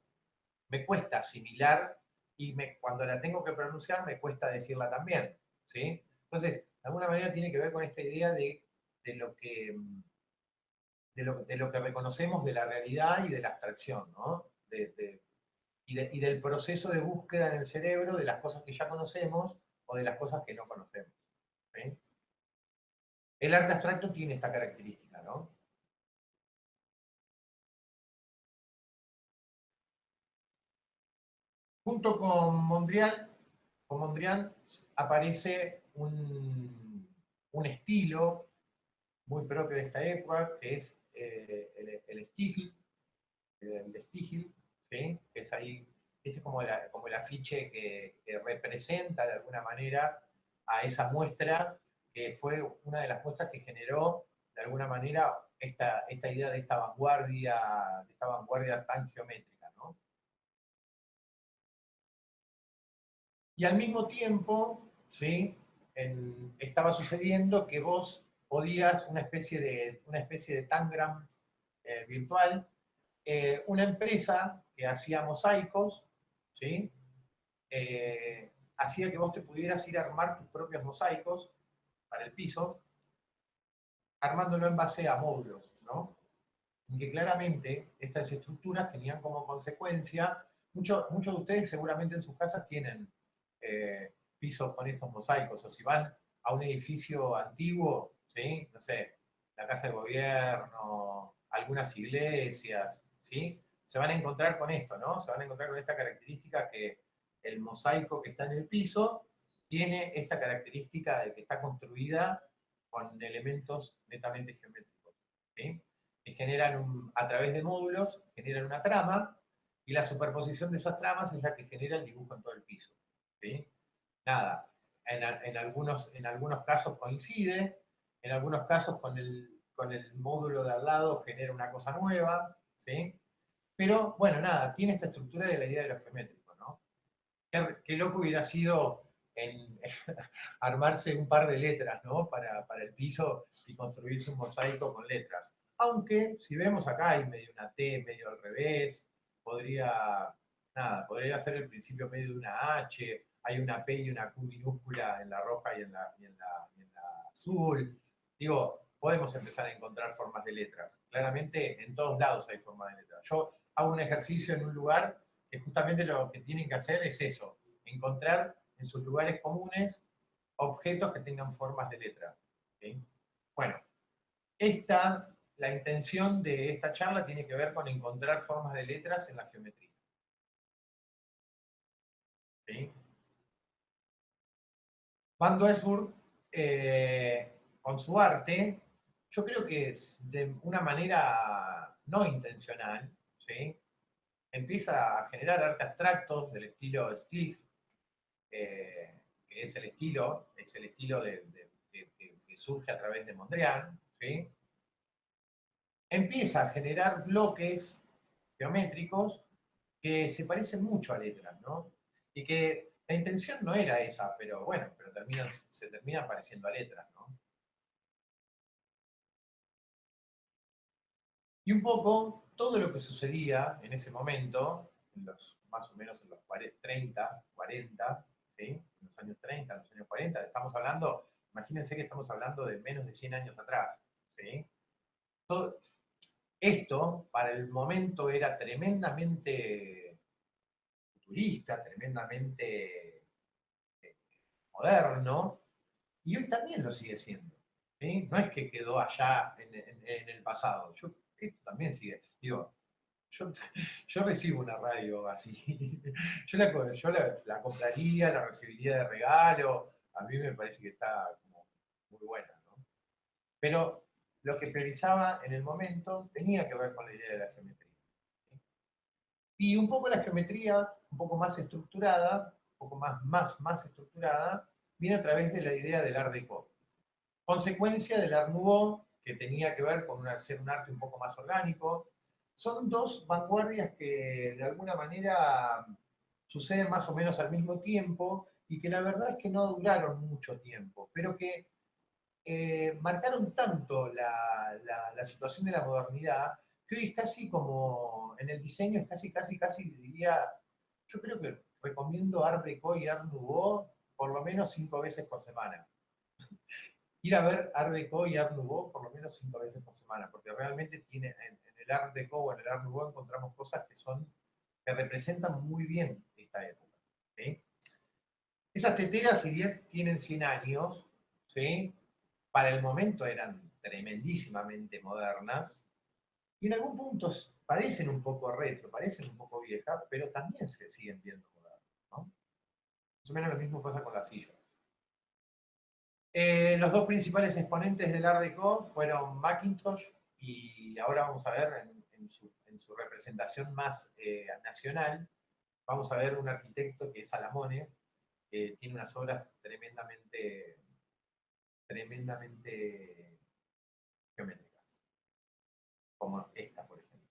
me cuesta asimilar y cuando la tengo que pronunciar me cuesta decirla también, ¿sí? Entonces, de alguna manera tiene que ver con esta idea de lo que, de lo que reconocemos de la realidad y de la abstracción, ¿no? Y del proceso de búsqueda en el cerebro de las cosas que ya conocemos o de las cosas que no conocemos, ¿sí? El arte abstracto tiene esta característica, ¿no? Junto con Mondrian aparece un estilo muy propio de esta época, que es el Stiegl, el de Stiegl, ¿sí? Que es ahí, este es como, como el afiche que representa de alguna manera a esa muestra, que fue una de las muestras que generó de alguna manera esta idea de esta vanguardia tan geométrica, ¿no? Y al mismo tiempo, ¿sí? Estaba sucediendo que vos podías, una especie de tangram virtual, una empresa que hacía mosaicos, ¿sí? Hacía que vos te pudieras ir a armar tus propios mosaicos para el piso, armándolo en base a módulos, ¿no? Y que claramente estas estructuras tenían como consecuencia, muchos de ustedes seguramente en sus casas tienen pisos con estos mosaicos, o si van a un edificio antiguo, ¿sí? No sé, la casa de gobierno, algunas iglesias, ¿sí? Se van a encontrar con esto, ¿no? Se van a encontrar con esta característica que el mosaico que está en el piso tiene esta característica de que está construida con elementos netamente geométricos, ¿sí? Que generan, a través de módulos, generan una trama, y la superposición de esas tramas es la que genera el dibujo en todo el piso, ¿sí? Nada, en algunos casos coincide, en algunos casos con el módulo de al lado genera una cosa nueva, ¿sí? Pero, bueno, nada, tiene esta estructura de la idea de lo geométrico, ¿no? Qué loco hubiera sido armarse un par de letras, ¿no? Para el piso y construirse un mosaico con letras. Aunque, si vemos acá, hay medio una T, medio al revés, podría ser el principio medio de una H, hay una P y una Q minúscula en la roja y en la azul. Digo, podemos empezar a encontrar formas de letras. Claramente, en todos lados hay formas de letras. Yo hago un ejercicio en un lugar que justamente lo que tienen que hacer es eso, encontrar en sus lugares comunes objetos que tengan formas de letra, ¿sí? Bueno, la intención de esta charla tiene que ver con encontrar formas de letras en la geometría, ¿sí? Van Doesburg, con su arte, yo creo que es de una manera no intencional, ¿sí? Empieza a generar arte abstracto del estilo Stiegl, que es el estilo que surge a través de Mondrian, ¿sí? Empieza a generar bloques geométricos que se parecen mucho a letras, ¿no? Y que la intención no era esa, pero bueno, se terminan pareciendo a letras, ¿no? Y un poco todo lo que sucedía en ese momento, más o menos en los 30, 40, ¿sí? En los años 30, en los años 40, estamos hablando, imagínense que estamos hablando de menos de 100 años atrás, ¿sí? Todo, esto, para el momento, era tremendamente futurista, tremendamente moderno, y hoy también lo sigue siendo, ¿sí? No es que quedó allá en el pasado, esto también sigue. Digo, yo, yo recibo una radio así, la compraría, la recibiría de regalo, a mí me parece que está como muy buena, ¿no? Pero lo que priorizaba en el momento tenía que ver con la idea de la geometría. Y un poco la geometría, un poco más estructurada, un poco más estructurada, viene a través de la idea del Art Deco. Consecuencia del Art Nouveau, que tenía que ver con ser un arte un poco más orgánico. Son dos vanguardias que de alguna manera suceden más o menos al mismo tiempo y que la verdad es que no duraron mucho tiempo, pero que marcaron tanto la situación de la modernidad que hoy es casi como, en el diseño es casi diría, yo creo que recomiendo Art Deco y Art Nouveau por lo menos 5 veces por semana. Ir a ver Art Deco y Art Nouveau por lo menos 5 veces por semana, porque realmente tiene, en el Art Deco o en el Art Nouveau encontramos cosas que representan muy bien esta época. ¿Sí? Esas teteras, si bien tienen 100 años, ¿sí? Para el momento eran tremendísimamente modernas, y en algún punto parecen un poco retro, parecen un poco viejas, pero también se siguen viendo modernas, ¿no? Más o menos lo mismo pasa con las sillas. Los dos principales exponentes del Art Deco fueron Macintosh y ahora vamos a ver en su representación más nacional, vamos a ver un arquitecto que es Salamone, que tiene unas obras tremendamente geométricas, como esta, por ejemplo.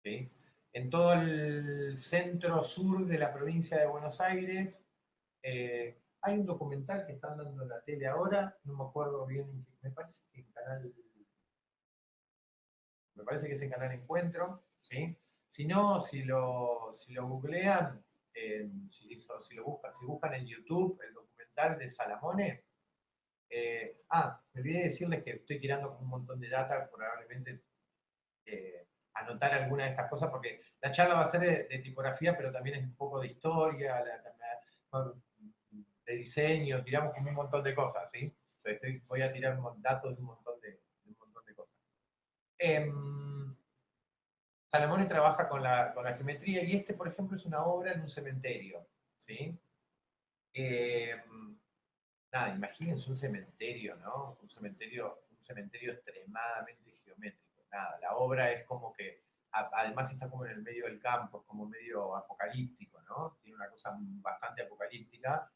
¿Sí? En todo el centro-sur de la provincia de Buenos Aires, hay un documental que están dando en la tele ahora, no me acuerdo bien, me parece que es en Canal Encuentro, ¿sí? Si no, si lo googlean, si buscan en YouTube el documental de Salamone, me olvidé decirles que estoy tirando como un montón de data, probablemente anotar alguna de estas cosas, porque la charla va a ser de tipografía, pero también es un poco de historia, de diseño, tiramos como un montón de cosas, ¿sí? Voy a tirar datos de un montón de cosas. Salamone trabaja con la geometría, y por ejemplo, es una obra en un cementerio, ¿sí? Nada, imagínense un cementerio, ¿no? Un cementerio extremadamente geométrico. Nada, la obra es como que, además está como en el medio del campo, es como medio apocalíptico, ¿no? Tiene una cosa bastante apocalíptica,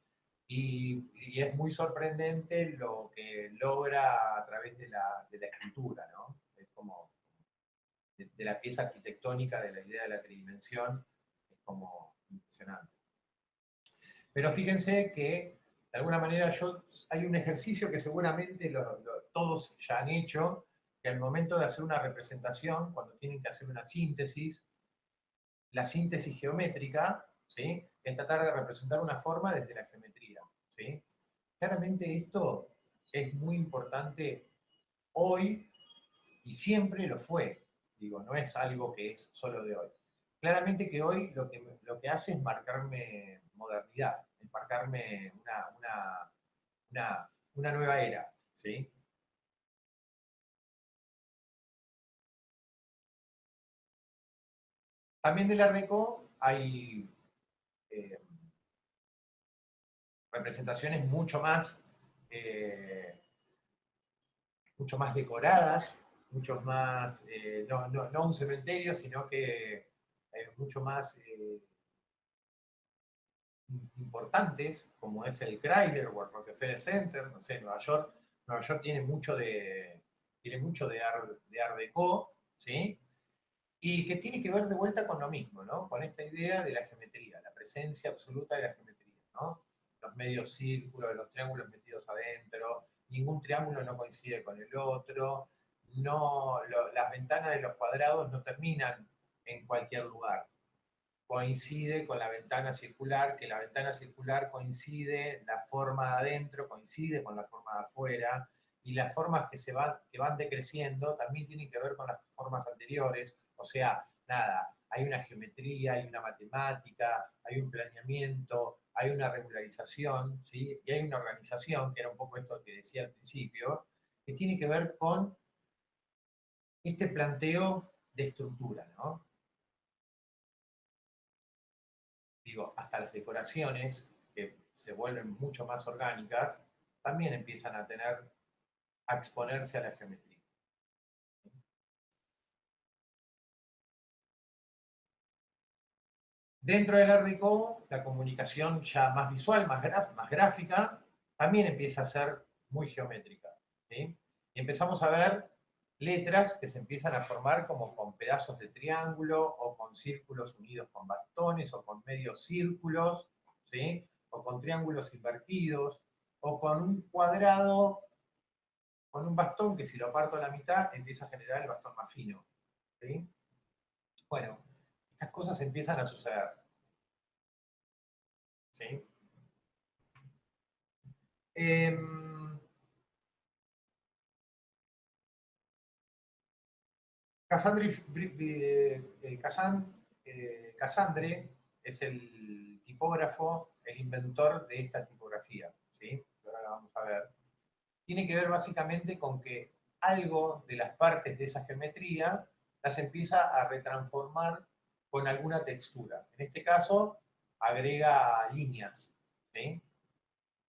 y es muy sorprendente lo que logra a través de la escultura, ¿no? Es como de la pieza arquitectónica, de la idea de la tridimensión, es como impresionante. Pero fíjense que, de alguna manera, hay un ejercicio que seguramente todos ya han hecho, que al momento de hacer una representación, cuando tienen que hacer una síntesis, la síntesis geométrica, ¿sí? Es tratar de representar una forma desde la geometría, ¿sí? Claramente esto es muy importante hoy, y siempre lo fue. Digo, no es algo que es solo de hoy. Claramente que hoy lo que hace es marcarme modernidad, es marcarme una nueva era, ¿sí? También del Art Deco hay eh, representaciones mucho más decoradas, mucho más, no un cementerio, sino que mucho más importantes, como es el Chrysler o el Rockefeller Center, no sé, Nueva York tiene mucho de Art Deco, ¿sí? Y que tiene que ver de vuelta con lo mismo, ¿no? Con esta idea de la geometría, la presencia absoluta de la geometría, ¿no? Los medios círculos, los triángulos metidos adentro, ningún triángulo no coincide con el otro, las ventanas de los cuadrados no terminan en cualquier lugar. Coincide con la ventana circular, que la ventana circular coincide, la forma de adentro coincide con la forma de afuera, y las formas que van decreciendo también tienen que ver con las formas anteriores. O sea, nada, hay una geometría, hay una matemática, hay un planeamiento, hay una regularización, ¿sí? Y hay una organización, que era un poco esto que decía al principio, que tiene que ver con este planteo de estructura, ¿no? Digo, hasta las decoraciones, que se vuelven mucho más orgánicas, también empiezan a exponerse a la geometría. Dentro del Art Deco, la comunicación ya más visual, más gráfica, también empieza a ser muy geométrica, ¿sí? Y empezamos a ver letras que se empiezan a formar como con pedazos de triángulo, o con círculos unidos con bastones, o con medios círculos, ¿sí? O con triángulos invertidos, o con un cuadrado, con un bastón que, si lo parto a la mitad, empieza a generar el bastón más fino, ¿sí? Bueno, estas cosas empiezan a suceder. ¿sí? Cassandre es el tipógrafo, el inventor de esta tipografía, ¿sí? Ahora la vamos a ver. Tiene que ver básicamente con que algo de las partes de esa geometría las empieza a retransformar con alguna textura. En este caso, agrega líneas, ¿sí?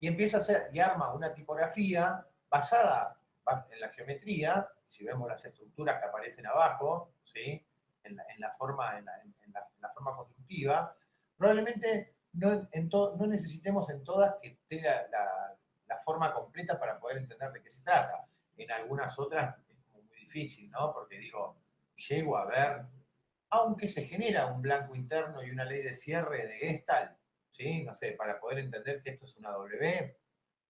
Y empieza a hacer, y arma una tipografía basada en la geometría, si vemos las estructuras que aparecen abajo, ¿sí? en la forma constructiva, probablemente no necesitemos en todas que esté la forma completa para poder entender de qué se trata. En algunas otras es como muy difícil, ¿no? Porque digo, llego a ver, aunque se genera un blanco interno y una ley de cierre de Gestalt, ¿sí? No sé, para poder entender que esto es una W,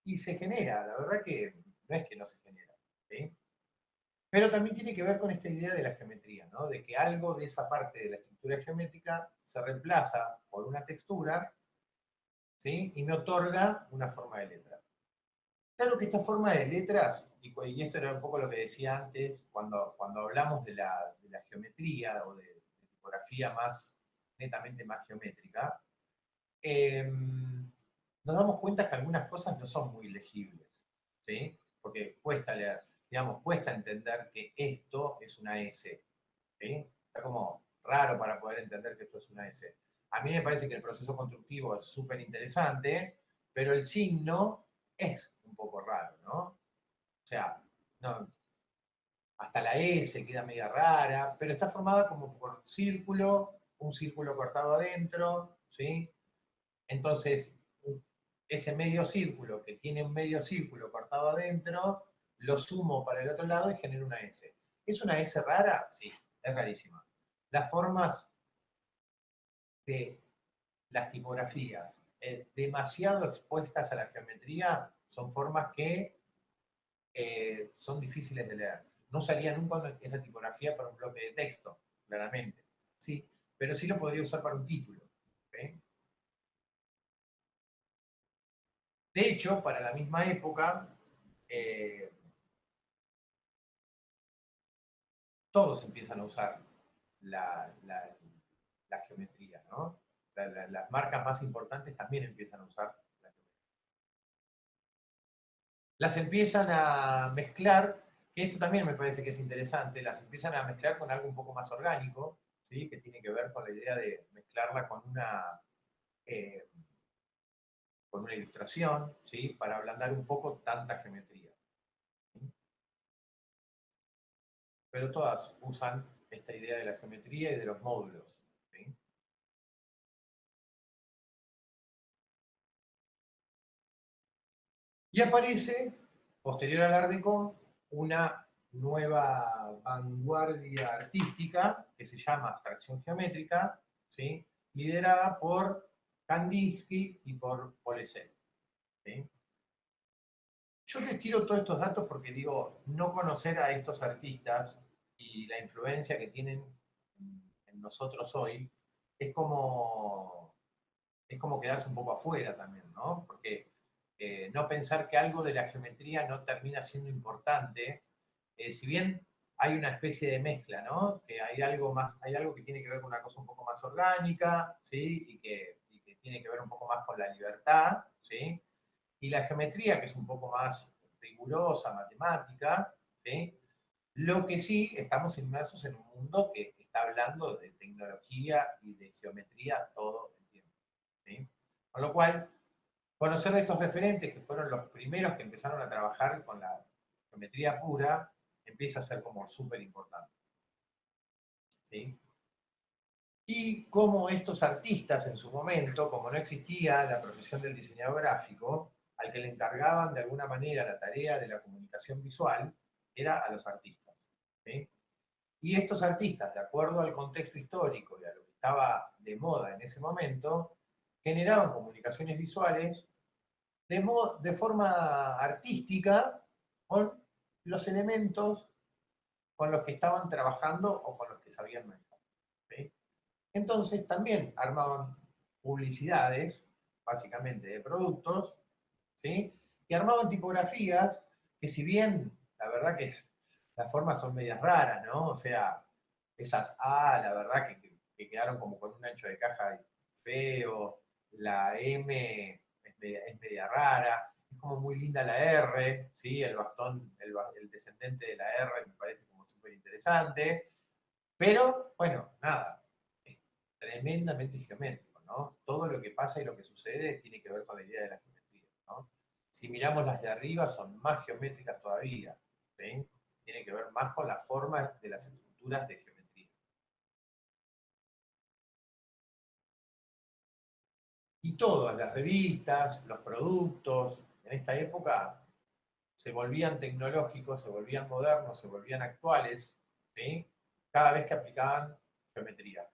y se genera, la verdad que no es que no se genera, ¿sí? Pero también tiene que ver con esta idea de la geometría, ¿no? De que algo de esa parte de la estructura geométrica se reemplaza por una textura, ¿sí? Y me otorga una forma de letra. Claro que esta forma de letras, y esto era un poco lo que decía antes, cuando hablamos de la geometría o de tipografía más, netamente más geométrica, nos damos cuenta que algunas cosas no son muy legibles, ¿sí? Porque cuesta leer, digamos, cuesta entender que esto es una S, ¿sí? Está como raro para poder entender que esto es una S. A mí me parece que el proceso constructivo es súper interesante, pero el signo es un poco raro, ¿no? O sea, no, hasta la S queda media rara, pero está formada como por círculo, un círculo cortado adentro, ¿sí? Entonces, ese medio círculo que tiene un medio círculo cortado adentro, lo sumo para el otro lado y genero una S. ¿Es una S rara? Sí, es rarísima. Las formas de las tipografías demasiado expuestas a la geometría son formas que son difíciles de leer. No usaría nunca esa tipografía para un bloque de texto, claramente. Sí, pero sí lo podría usar para un título. ¿Okay? De hecho, para la misma época, eh, todos empiezan a usar la geometría, ¿no? Las marcas más importantes también empiezan a usar la geometría. Las empiezan a mezclar, que esto también me parece que es interesante, las empiezan a mezclar con algo un poco más orgánico, ¿sí? Que tiene que ver con la idea de mezclarla eh, con una ilustración, ¿sí? Para ablandar un poco tanta geometría. ¿Sí? Pero todas usan esta idea de la geometría y de los módulos. ¿Sí? Y aparece, posterior al Art Deco, una nueva vanguardia artística que se llama abstracción geométrica, ¿sí? Liderada por Kandinsky y por Polessel. ¿Sí? Yo les tiro todos estos datos porque digo, no conocer a estos artistas y la influencia que tienen en nosotros hoy es como quedarse un poco afuera también, ¿no? Porque no pensar que algo de la geometría no termina siendo importante, si bien hay una especie de mezcla, ¿no? Que hay algo que tiene que ver con una cosa un poco más orgánica, ¿sí? Y que tiene que ver un poco más con la libertad, ¿sí? Y la geometría, que es un poco más rigurosa, matemática, ¿sí? Lo que sí, estamos inmersos en un mundo que está hablando de tecnología y de geometría todo el tiempo, ¿sí? Con lo cual, conocer de estos referentes, que fueron los primeros que empezaron a trabajar con la geometría pura, empieza a ser como súper importante, ¿sí? Y como estos artistas en su momento, como no existía la profesión del diseñador gráfico, al que le encargaban de alguna manera la tarea de la comunicación visual, era a los artistas, ¿sí? Y estos artistas, de acuerdo al contexto histórico y a lo que estaba de moda en ese momento, generaban comunicaciones visuales de forma artística con los elementos con los que estaban trabajando o con los que sabían manejar. ¿Sí? Entonces también armaban publicidades básicamente de productos, ¿sí? Y armaban tipografías que, si bien la verdad que las formas son medias raras, ¿no? O sea, esas A, la verdad que quedaron como con un ancho de caja feo, la M es media rara, es como muy linda la R, ¿sí? El bastón, el descendente de la R me parece como súper interesante, pero bueno, nada, es tremendamente geométrico, ¿no? Todo lo que pasa y lo que sucede tiene que ver con la idea de la geometría, ¿no? Si miramos las de arriba, son más geométricas todavía, ¿sí? Tiene que ver más con la forma de las estructuras de geometría. Y todas las revistas, los productos, en esta época se volvían tecnológicos, se volvían modernos, se volvían actuales, ¿sí? Cada vez que aplicaban geometría.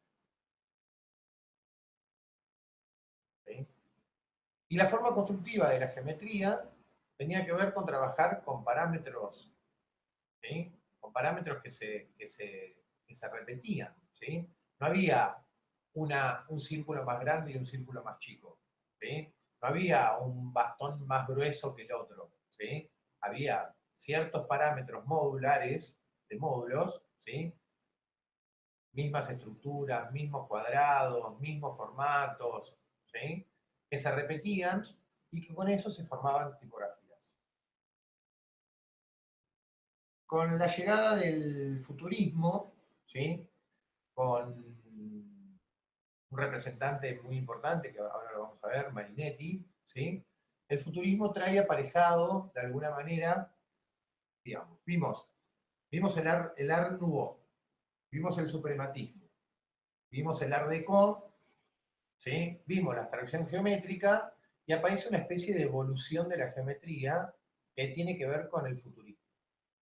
¿Sí? Y la forma constructiva de la geometría tenía que ver con trabajar con parámetros, ¿sí? Con parámetros que se repetían, ¿sí? No había un círculo más grande y un círculo más chico, ¿sí? No había un bastón más grueso que el otro, ¿sí? Había ciertos parámetros modulares de módulos, ¿sí? Mismas estructuras, mismos cuadrados, mismos formatos, ¿sí? Que se repetían y que con eso se formaban tipografías. Con la llegada del futurismo, ¿sí? Con un representante muy importante, que ahora lo vamos a ver, Marinetti, ¿sí? El futurismo trae aparejado, de alguna manera, digamos, vimos el Art Nouveau, vimos el suprematismo, vimos el Art Deco, ¿sí? Vimos la abstracción geométrica y aparece una especie de evolución de la geometría que tiene que ver con el futurismo,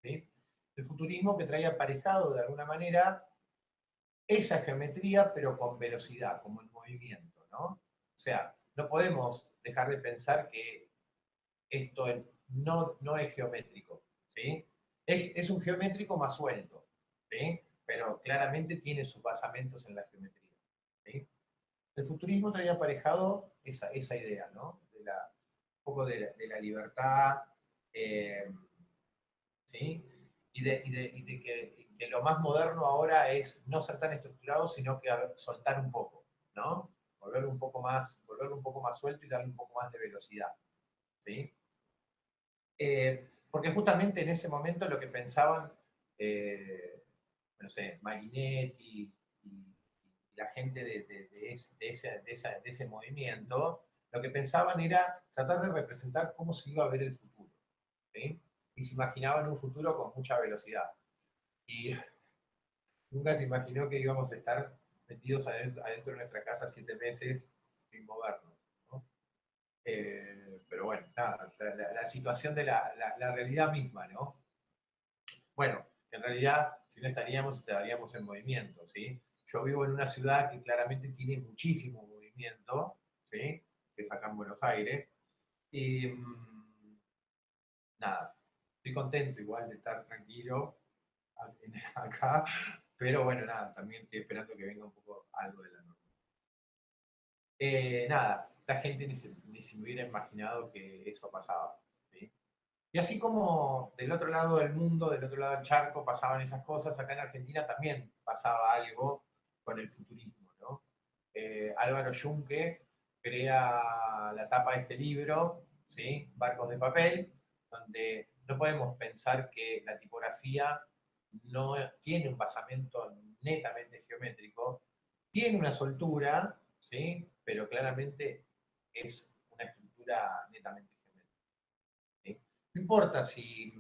¿sí? El futurismo que trae aparejado, de alguna manera, esa geometría, pero con velocidad, como en movimiento, ¿no? O sea, no podemos dejar de pensar que esto no es geométrico, ¿sí? Es un geométrico más suelto, ¿sí? Pero claramente tiene sus basamentos en la geometría, ¿sí? El futurismo traía aparejado esa idea, ¿no? Un poco de la libertad, eh, ¿sí? Y de que lo más moderno ahora es no ser tan estructurado, sino que soltar un poco, ¿no? Volverlo un poco más suelto y darle un poco más de velocidad, ¿sí? Porque justamente en ese momento lo que pensaban, no sé, Marinetti y la gente de ese movimiento, lo que pensaban era tratar de representar cómo se iba a ver el futuro, ¿sí? Y se imaginaban un futuro con mucha velocidad. Y nunca se imaginó que íbamos a estar metidos adentro de nuestra casa 7 meses sin movernos, ¿no? Pero bueno, nada, la situación de la realidad misma, ¿no? Bueno, en realidad, si no estaríamos en movimiento, ¿sí? Yo vivo en una ciudad que claramente tiene muchísimo movimiento, ¿sí? Que es acá en Buenos Aires. Y nada, estoy contento igual de estar tranquilo acá, pero bueno, nada, también estoy esperando que venga un poco algo de la norma. Nada, la gente ni se me hubiera imaginado que eso pasaba, ¿sí? Y así como del otro lado del mundo, del otro lado del charco, pasaban esas cosas, acá en Argentina también pasaba algo con el futurismo, ¿no? Álvaro Yunque crea la tapa de este libro, ¿sí? Barcos de papel, donde no podemos pensar que la tipografía no tiene un basamento netamente geométrico, tiene una soltura, ¿sí? Pero claramente es una estructura netamente geométrica, ¿sí? No importa si,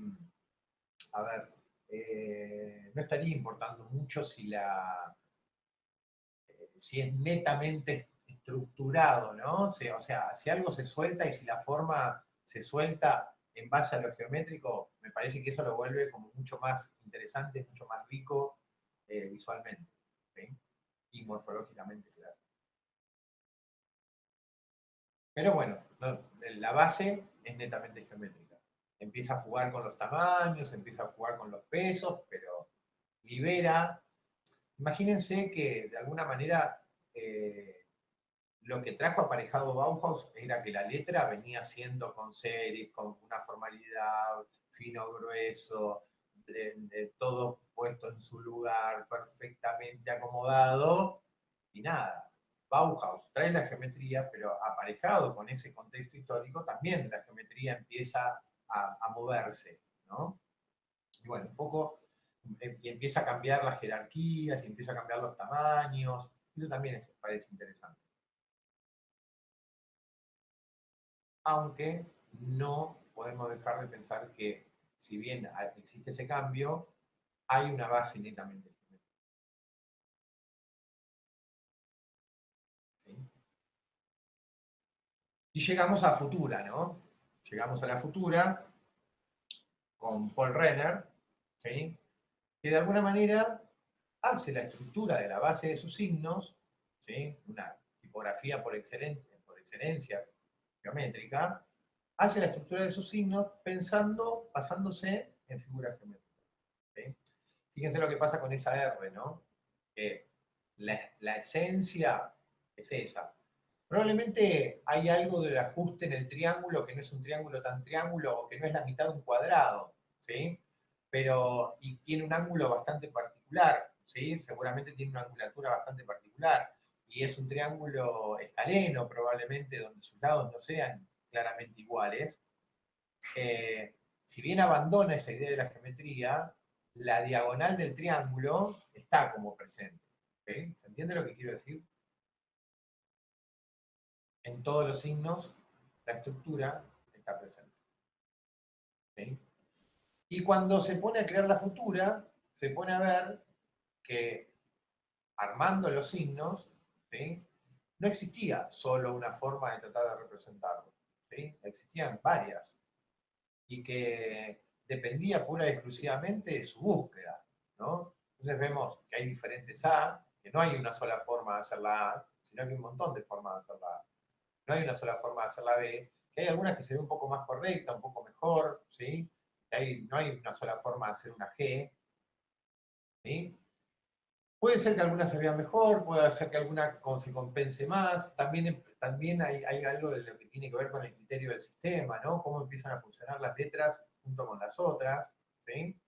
a ver, no estaría importando mucho si es netamente estructurado, ¿no? O sea, si algo se suelta y si la forma se suelta en base a lo geométrico, me parece que eso lo vuelve como mucho más interesante, mucho más rico visualmente, ¿sí? Y morfológicamente, claro. Pero bueno, la base es netamente geométrica. Empieza a jugar con los tamaños, empieza a jugar con los pesos, pero libera. Imagínense que de alguna manera lo que trajo aparejado Bauhaus era que la letra venía siendo con serif, con una formalidad, fino, grueso, todo puesto en su lugar, perfectamente acomodado, y nada. Bauhaus trae la geometría, pero aparejado con ese contexto histórico, también la geometría empieza a moverse, ¿no? Y bueno, un poco, y empieza a cambiar las jerarquías, y empieza a cambiar los tamaños, eso también parece interesante. Aunque no podemos dejar de pensar que, si bien existe ese cambio, hay una base netamente geométrica. ¿Sí? Y llegamos a Futura, ¿no? Llegamos a la Futura con Paul Renner, ¿sí? Que de alguna manera hace la estructura de la base de sus signos, ¿sí? Una tipografía por excelencia geométrica, hace la estructura de sus signos basándose en figuras geométricas. ¿Sí? Fíjense lo que pasa con esa R, ¿no? Que la esencia es esa. Probablemente hay algo del ajuste en el triángulo que no es un triángulo tan triángulo o que no es la mitad de un cuadrado, ¿sí? Pero, y tiene un ángulo bastante particular, ¿sí? Seguramente tiene una angulatura bastante particular. Y es un triángulo escaleno, probablemente, donde sus lados no sean claramente iguales. Si bien abandona esa idea de la geometría, la diagonal del triángulo está como presente. ¿Sí? ¿Se entiende lo que quiero decir? En todos los signos, la estructura está presente. ¿Sí? Y cuando se pone a crear la futura, se pone a ver que armando los signos, ¿sí? No existía solo una forma de tratar de representarlo. ¿Sí? Existían varias. Y que dependía pura y exclusivamente de su búsqueda, ¿no? Entonces vemos que hay diferentes A, que no hay una sola forma de hacer la A, sino que hay un montón de formas de hacer la A. No hay una sola forma de hacer la B, que hay algunas que se ven un poco más correcta, un poco mejor, ¿sí? No hay una sola forma de hacer una G, ¿sí? Puede ser que alguna se vea mejor, puede ser que alguna se compense más. También hay algo de lo que tiene que ver con el criterio del sistema, ¿no? Cómo empiezan a funcionar las letras junto con las otras, ¿sí?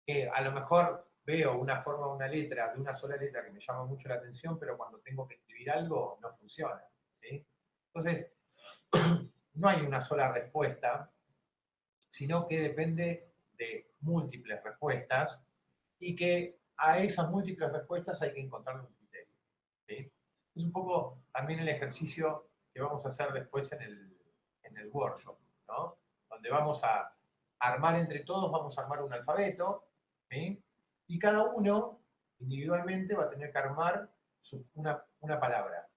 Que a lo mejor veo una forma, una letra, de una sola letra que me llama mucho la atención, pero cuando tengo que escribir algo no funciona, ¿sí? Entonces, no hay una sola respuesta, sino que depende de múltiples respuestas y que a esas múltiples respuestas hay que encontrar un criterio. ¿Sí? Es un poco también el ejercicio que vamos a hacer después en el workshop, ¿no? Donde vamos a armar entre todos, vamos a armar un alfabeto, ¿sí? Y cada uno individualmente va a tener que armar una palabra,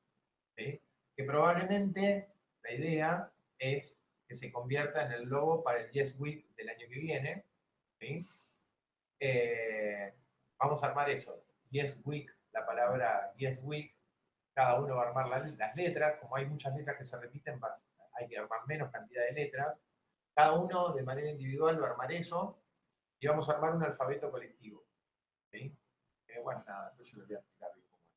¿sí? Que probablemente la idea es que se convierta en el logo para el Yes Week del año que viene, ¿sí? Vamos a armar eso. Yes Week, la palabra Yes Week, cada uno va a armar las letras, como hay muchas letras que se repiten, hay que armar menos cantidad de letras. Cada uno de manera individual va a armar eso y vamos a armar un alfabeto colectivo. ¿Sí? Bueno, nada, yo lo voy a explicar bien cómo es.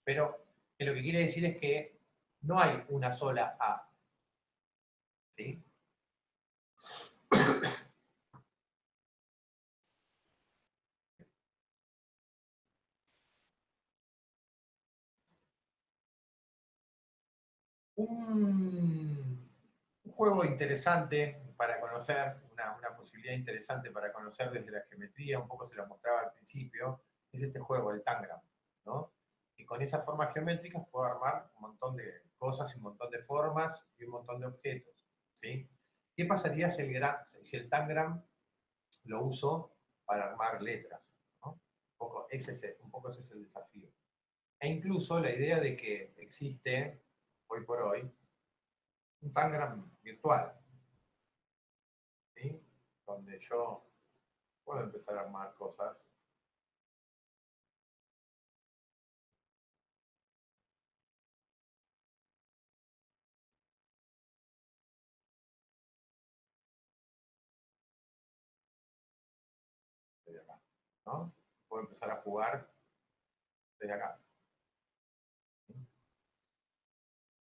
Pero que lo que quiere decir es que no hay una sola A. ¿Sí? Un juego interesante para conocer, una posibilidad interesante para conocer desde la geometría, un poco se lo mostraba al principio, es este juego, el Tangram, ¿no? Y con esas formas geométricas puedo armar un montón de cosas, un montón de formas y un montón de objetos, ¿sí? ¿Qué pasaría si el Tangram lo uso para armar letras? ¿No? Un poco ese es el desafío. E incluso la idea de que existe, hoy por hoy, un Tangram virtual, ¿sí? Donde yo puedo empezar a armar cosas. Desde acá, ¿no? Puedo empezar a jugar desde acá.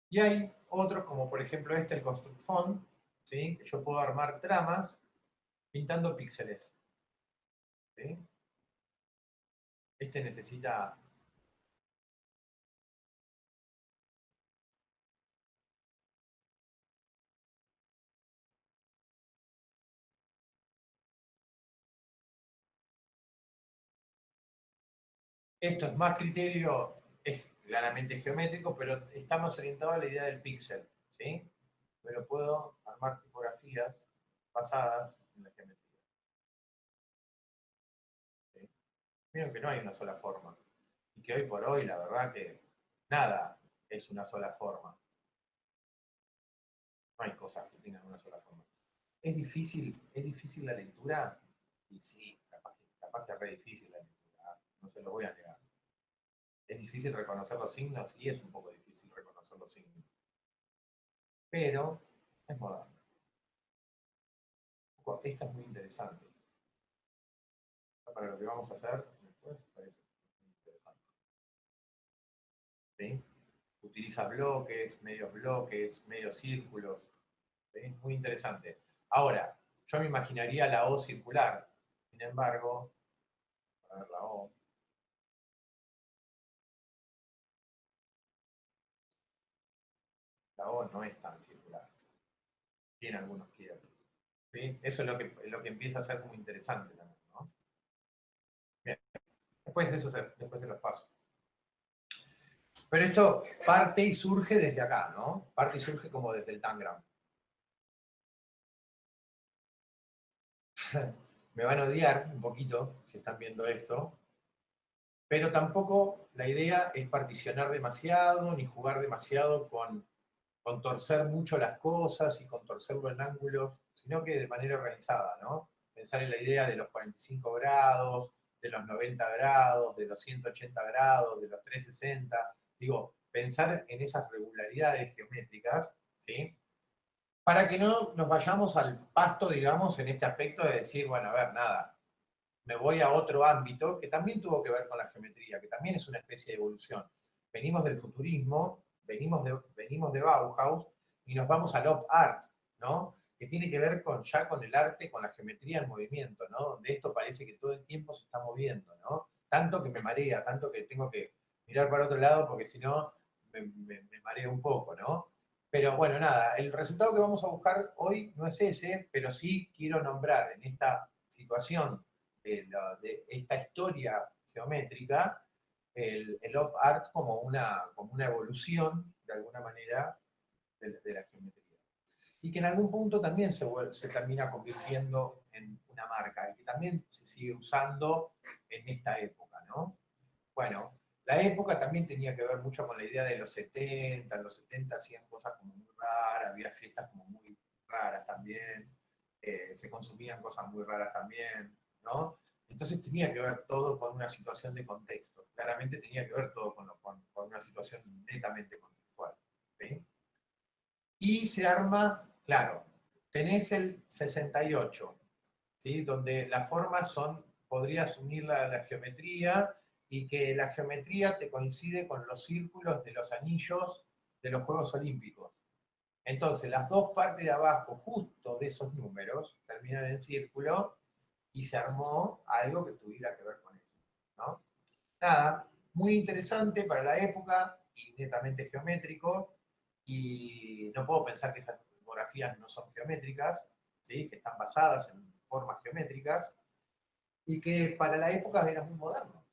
Y hay otros, como por ejemplo el Construct Font, ¿sí? Que yo puedo armar tramas pintando píxeles. ¿Sí? Este necesita... Esto es más criterio, es claramente geométrico, pero está más orientado a la idea del píxel, ¿sí? Pero puedo armar tipografías basadas en la geometría. ¿Sí? Miren que no hay una sola forma. Y que hoy por hoy, la verdad que nada es una sola forma. No hay cosas que tengan una sola forma. Es difícil la lectura? Y sí, capaz que es re difícil la lectura, no se lo voy a negar. Es difícil reconocer los signos y es un poco difícil reconocer los signos. Pero es moderno. Esto es muy interesante. Para lo que vamos a hacer después parece muy interesante. ¿Sí? Utiliza bloques, medios círculos. ¿Sí? Muy interesante. Ahora, yo me imaginaría la O circular. Sin embargo, a ver la O. La O no es tan circular. Tiene algunos quiebres. ¿Sí? Eso es lo que empieza a ser como interesante también, ¿no? Bien. Después se los paso. Pero esto parte y surge desde acá, ¿no? Parte y surge como desde el Tangram. Me van a odiar un poquito si están viendo esto, pero tampoco la idea es particionar demasiado ni jugar demasiado con torcer mucho las cosas y con torcerlo en ángulos, sino que de manera organizada, ¿no? Pensar en la idea de los 45 grados, de los 90 grados, de los 180 grados, de los 360. Digo, pensar en esas regularidades geométricas, ¿sí? Para que no nos vayamos al pasto, digamos, en este aspecto de decir, bueno, a ver, nada, me voy a otro ámbito que también tuvo que ver con la geometría, que también es una especie de evolución. Venimos del futurismo, venimos de Bauhaus y nos vamos al op art, ¿no? Que tiene que ver ya con el arte, con la geometría en movimiento, ¿no? Donde esto parece que todo el tiempo se está moviendo, ¿no? Tanto que me marea, tanto que tengo que mirar para otro lado porque si no me mareo un poco, ¿no? Pero bueno, nada, el resultado que vamos a buscar hoy no es ese, pero sí quiero nombrar en esta situación de esta historia geométrica el op art como una evolución, de alguna manera, de la geometría. Y que en algún punto también se termina convirtiendo en una marca, y que también se sigue usando en esta época, ¿no? Bueno, la época también tenía que ver mucho con la idea de los 70, en los 70 hacían cosas como muy raras, había fiestas como muy raras también, se consumían cosas muy raras también, ¿no? Entonces tenía que ver todo con una situación de contexto, claramente tenía que ver todo con una situación netamente contextual, ¿sí? Y se arma, claro, tenés el 68, ¿sí? Donde las formas podrías unir la geometría y que la geometría te coincide con los círculos de los anillos de los Juegos Olímpicos. Entonces, las dos partes de abajo, justo de esos números, terminan en círculo y se armó algo que tuviera que ver con eso, ¿no? Nada, muy interesante para la época y netamente geométrico, y no puedo pensar que esas fotografías no son geométricas, ¿sí? Que están basadas en formas geométricas, y que para la época era muy moderno,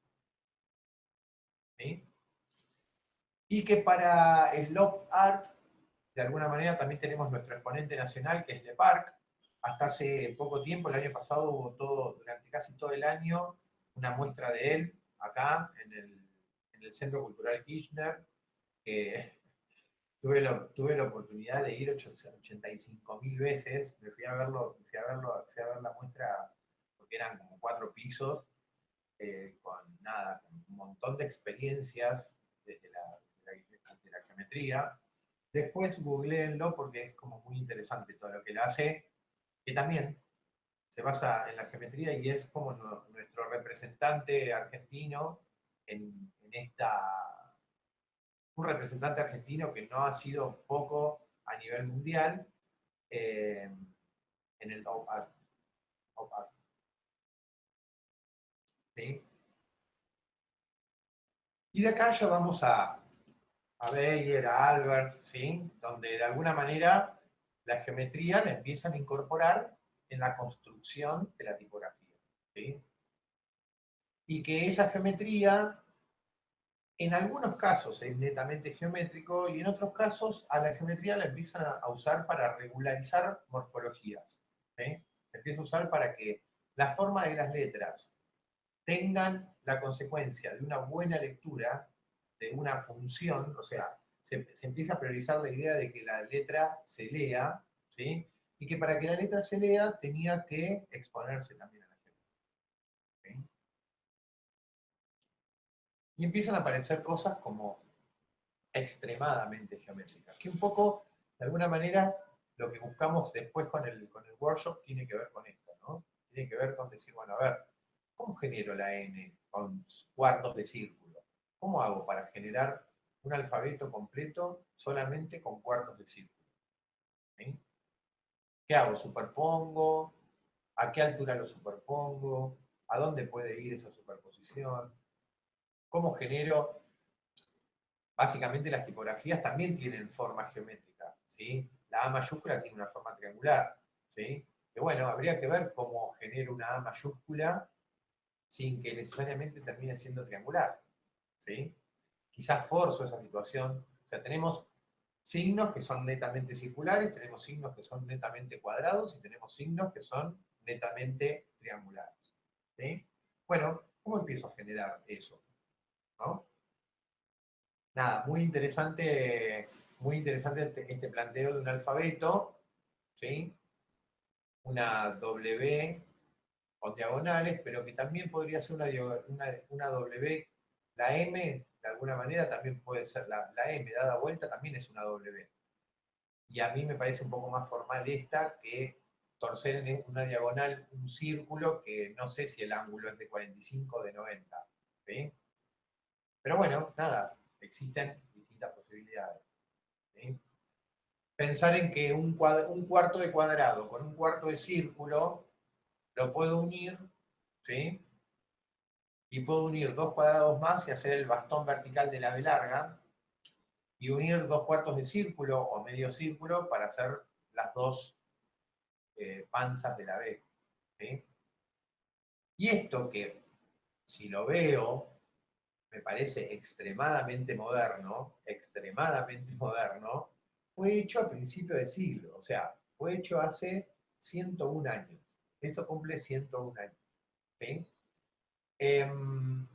¿sí? Y que para el love art, de alguna manera también tenemos nuestro exponente nacional, que es Le Parc. Hasta hace poco tiempo, el año pasado, hubo durante casi todo el año, una muestra de él acá en el Centro Cultural Kirchner, que tuve la oportunidad de ir 85.000 veces, me fui a ver la muestra porque eran como 4 pisos, con nada, con un montón de experiencias desde de la geometría. Después googleenlo porque es como muy interesante todo lo que él hace, que también se basa en la geometría y es como nuestro representante argentino en un representante argentino que no ha sido poco a nivel mundial en el OPAC. ¿Sí? Y de acá ya vamos a Beyer, a Albert, ¿sí? Donde de alguna manera la geometría la empiezan a incorporar en la construcción de la tipografía. ¿Sí? Y que esa geometría, en algunos casos es netamente geométrico y en otros casos a la geometría la empiezan a usar para regularizar morfologías. ¿Sí? Se empieza a usar para que la forma de las letras tengan la consecuencia de una buena lectura, de una función, o sea, se empieza a priorizar la idea de que la letra se lea, ¿sí? Y que para que la letra se lea tenía que exponerse también a la gente. ¿Sí? Y empiezan a aparecer cosas como extremadamente geométricas, que un poco, de alguna manera, lo que buscamos después con el workshop tiene que ver con esto, ¿no? Tiene que ver con decir, bueno, a ver, ¿cómo genero la N con cuartos de círculo? ¿Cómo hago para generar un alfabeto completo solamente con cuartos de círculo? ¿Sí? ¿Qué hago? ¿Superpongo? ¿A qué altura lo superpongo? ¿A dónde puede ir esa superposición? ¿Cómo genero? Básicamente las tipografías también tienen forma geométrica, ¿sí? La A mayúscula tiene una forma triangular, ¿sí? Que bueno, habría que ver cómo genero una A mayúscula sin que necesariamente termine siendo triangular, ¿sí? Quizás forzo esa situación. O sea, tenemos signos que son netamente circulares, tenemos signos que son netamente cuadrados y tenemos signos que son netamente triangulares, ¿sí? Bueno, ¿cómo empiezo a generar eso? ¿No? Nada, muy interesante este planteo de un alfabeto, ¿sí? Una W con diagonales, pero que también podría ser una W, la M, de alguna manera también puede ser, la M dada vuelta también es una W. Y a mí me parece un poco más formal esta que torcer en una diagonal un círculo que no sé si el ángulo es de 45 o de 90. ¿Sí? Pero bueno, nada, existen distintas posibilidades. ¿Sí? Pensar en que un cuarto de cuadrado con un cuarto de círculo lo puedo unir, ¿sí? Y puedo unir dos cuadrados más y hacer el bastón vertical de la B larga, y unir dos cuartos de círculo o medio círculo para hacer las dos panzas de la B. ¿Sí? Y esto que, si lo veo, me parece extremadamente moderno, fue hecho a principios de siglo, o sea, fue hecho hace 101 años. Esto cumple 101 años. ¿Sí? Em,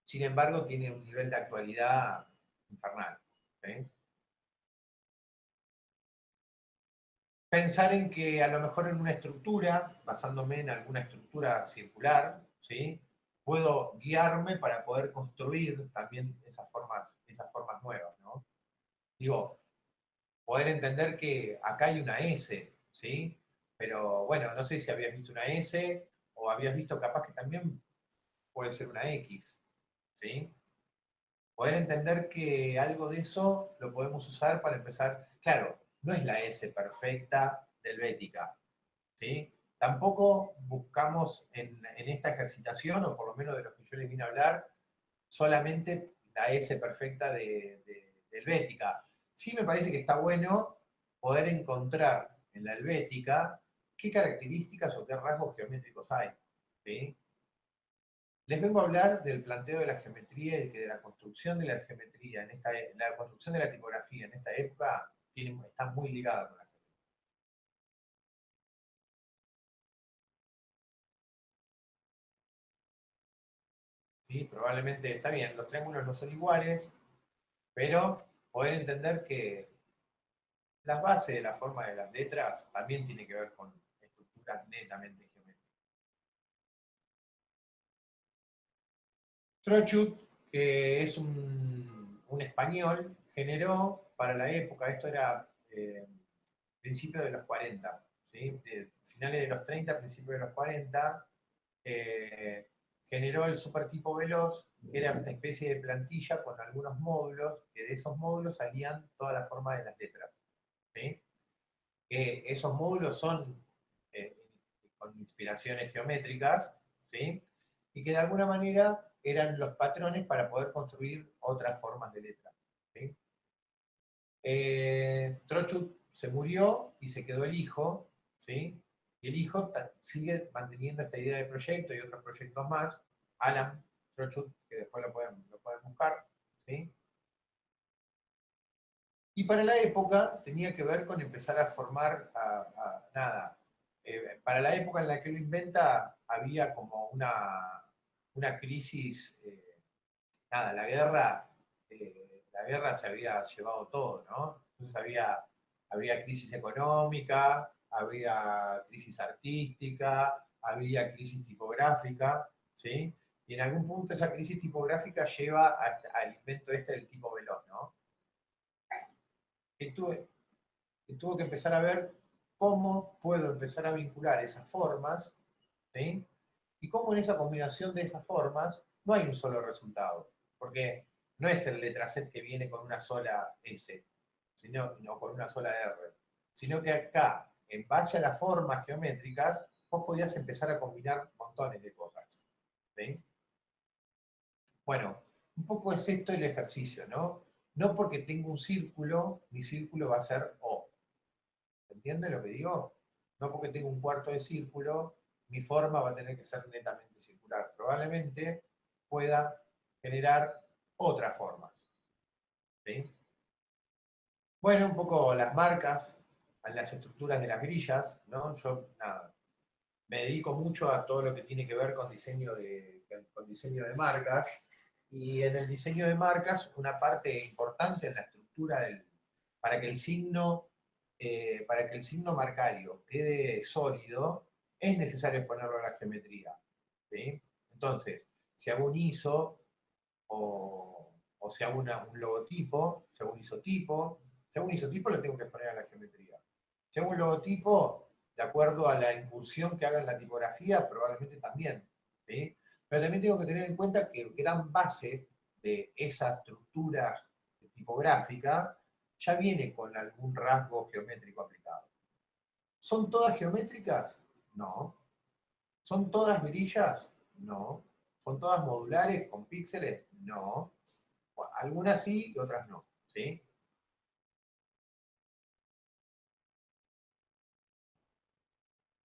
Sin embargo, tiene un nivel de actualidad infernal. ¿Sí? Pensar en que a lo mejor en una estructura, basándome en alguna estructura circular, ¿sí? Puedo guiarme para poder construir también esas formas nuevas, ¿no? Digo, poder entender que acá hay una S, ¿sí? Pero bueno, no sé si habías visto una S o habías visto capaz que también puede ser una X, ¿sí? Poder entender que algo de eso lo podemos usar para empezar. Claro, no es la S perfecta del Helvética, ¿sí? Tampoco buscamos en esta ejercitación, o por lo menos de lo que yo les vine a hablar, solamente la S perfecta de Helvética. Sí me parece que está bueno poder encontrar en la Helvética qué características o qué rasgos geométricos hay, ¿sí? Les vengo a hablar del planteo de la geometría y que de la construcción de la geometría, la construcción de la tipografía en esta época está muy ligada con la geometría. ¿Sí? Probablemente está bien, los triángulos no son iguales, pero poder entender que las bases de la forma de las letras también tiene que ver con estructuras netamente geométricas. Trochut, que es un español, generó para la época, esto era principios de los 40, ¿sí? Finales de los 30, principios de los 40, generó el supertipo veloz, que era una especie de plantilla con algunos módulos, que de esos módulos salían toda la forma de las letras. ¿Sí? Esos módulos son con inspiraciones geométricas, ¿sí? Y que de alguna manera eran los patrones para poder construir otras formas de letra. ¿Sí? Trochut se murió y se quedó el hijo, ¿sí? Y el hijo sigue manteniendo esta idea de proyecto y otros proyectos más, Alan Trochut, que después lo pueden buscar, ¿sí? Y para la época tenía que ver con empezar a formar, para la época en la que lo inventa había como una crisis, la guerra se había llevado todo, ¿no? Entonces había crisis económica, había crisis artística, había crisis tipográfica, ¿sí? Y en algún punto esa crisis tipográfica lleva al invento del tipo veloz, ¿no? Tuvo que empezar a ver cómo puedo empezar a vincular esas formas, ¿sí? Y cómo en esa combinación de esas formas no hay un solo resultado, porque no es el letraset que viene con una sola S, no con una sola R, sino que acá, en base a las formas geométricas, vos podías empezar a combinar montones de cosas, ¿sí? Bueno, un poco es esto el ejercicio, ¿no? No porque tengo un círculo, mi círculo va a ser O. ¿Entiende lo que digo? No porque tengo un cuarto de círculo, mi forma va a tener que ser netamente circular. Probablemente pueda generar otras formas. ¿Sí? Bueno, un poco las marcas, las estructuras de las grillas, ¿no? Yo, nada, me dedico mucho a todo lo que tiene que ver con diseño de marcas, y en el diseño de marcas, una parte importante en la estructura para que el signo marcario quede sólido, es necesario exponerlo a la geometría, ¿sí? Entonces, si hago un ISO o si hago un logotipo, si hago un isotipo, lo tengo que exponer a la geometría. Si hago un logotipo, de acuerdo a la incursión que haga en la tipografía, probablemente también, ¿sí? Pero también tengo que tener en cuenta que gran base de esa estructura tipográfica ya viene con algún rasgo geométrico aplicado. ¿Son todas geométricas? No. ¿Son todas grillas? No. ¿Son todas modulares con píxeles? No. Bueno, algunas sí y otras no, ¿sí?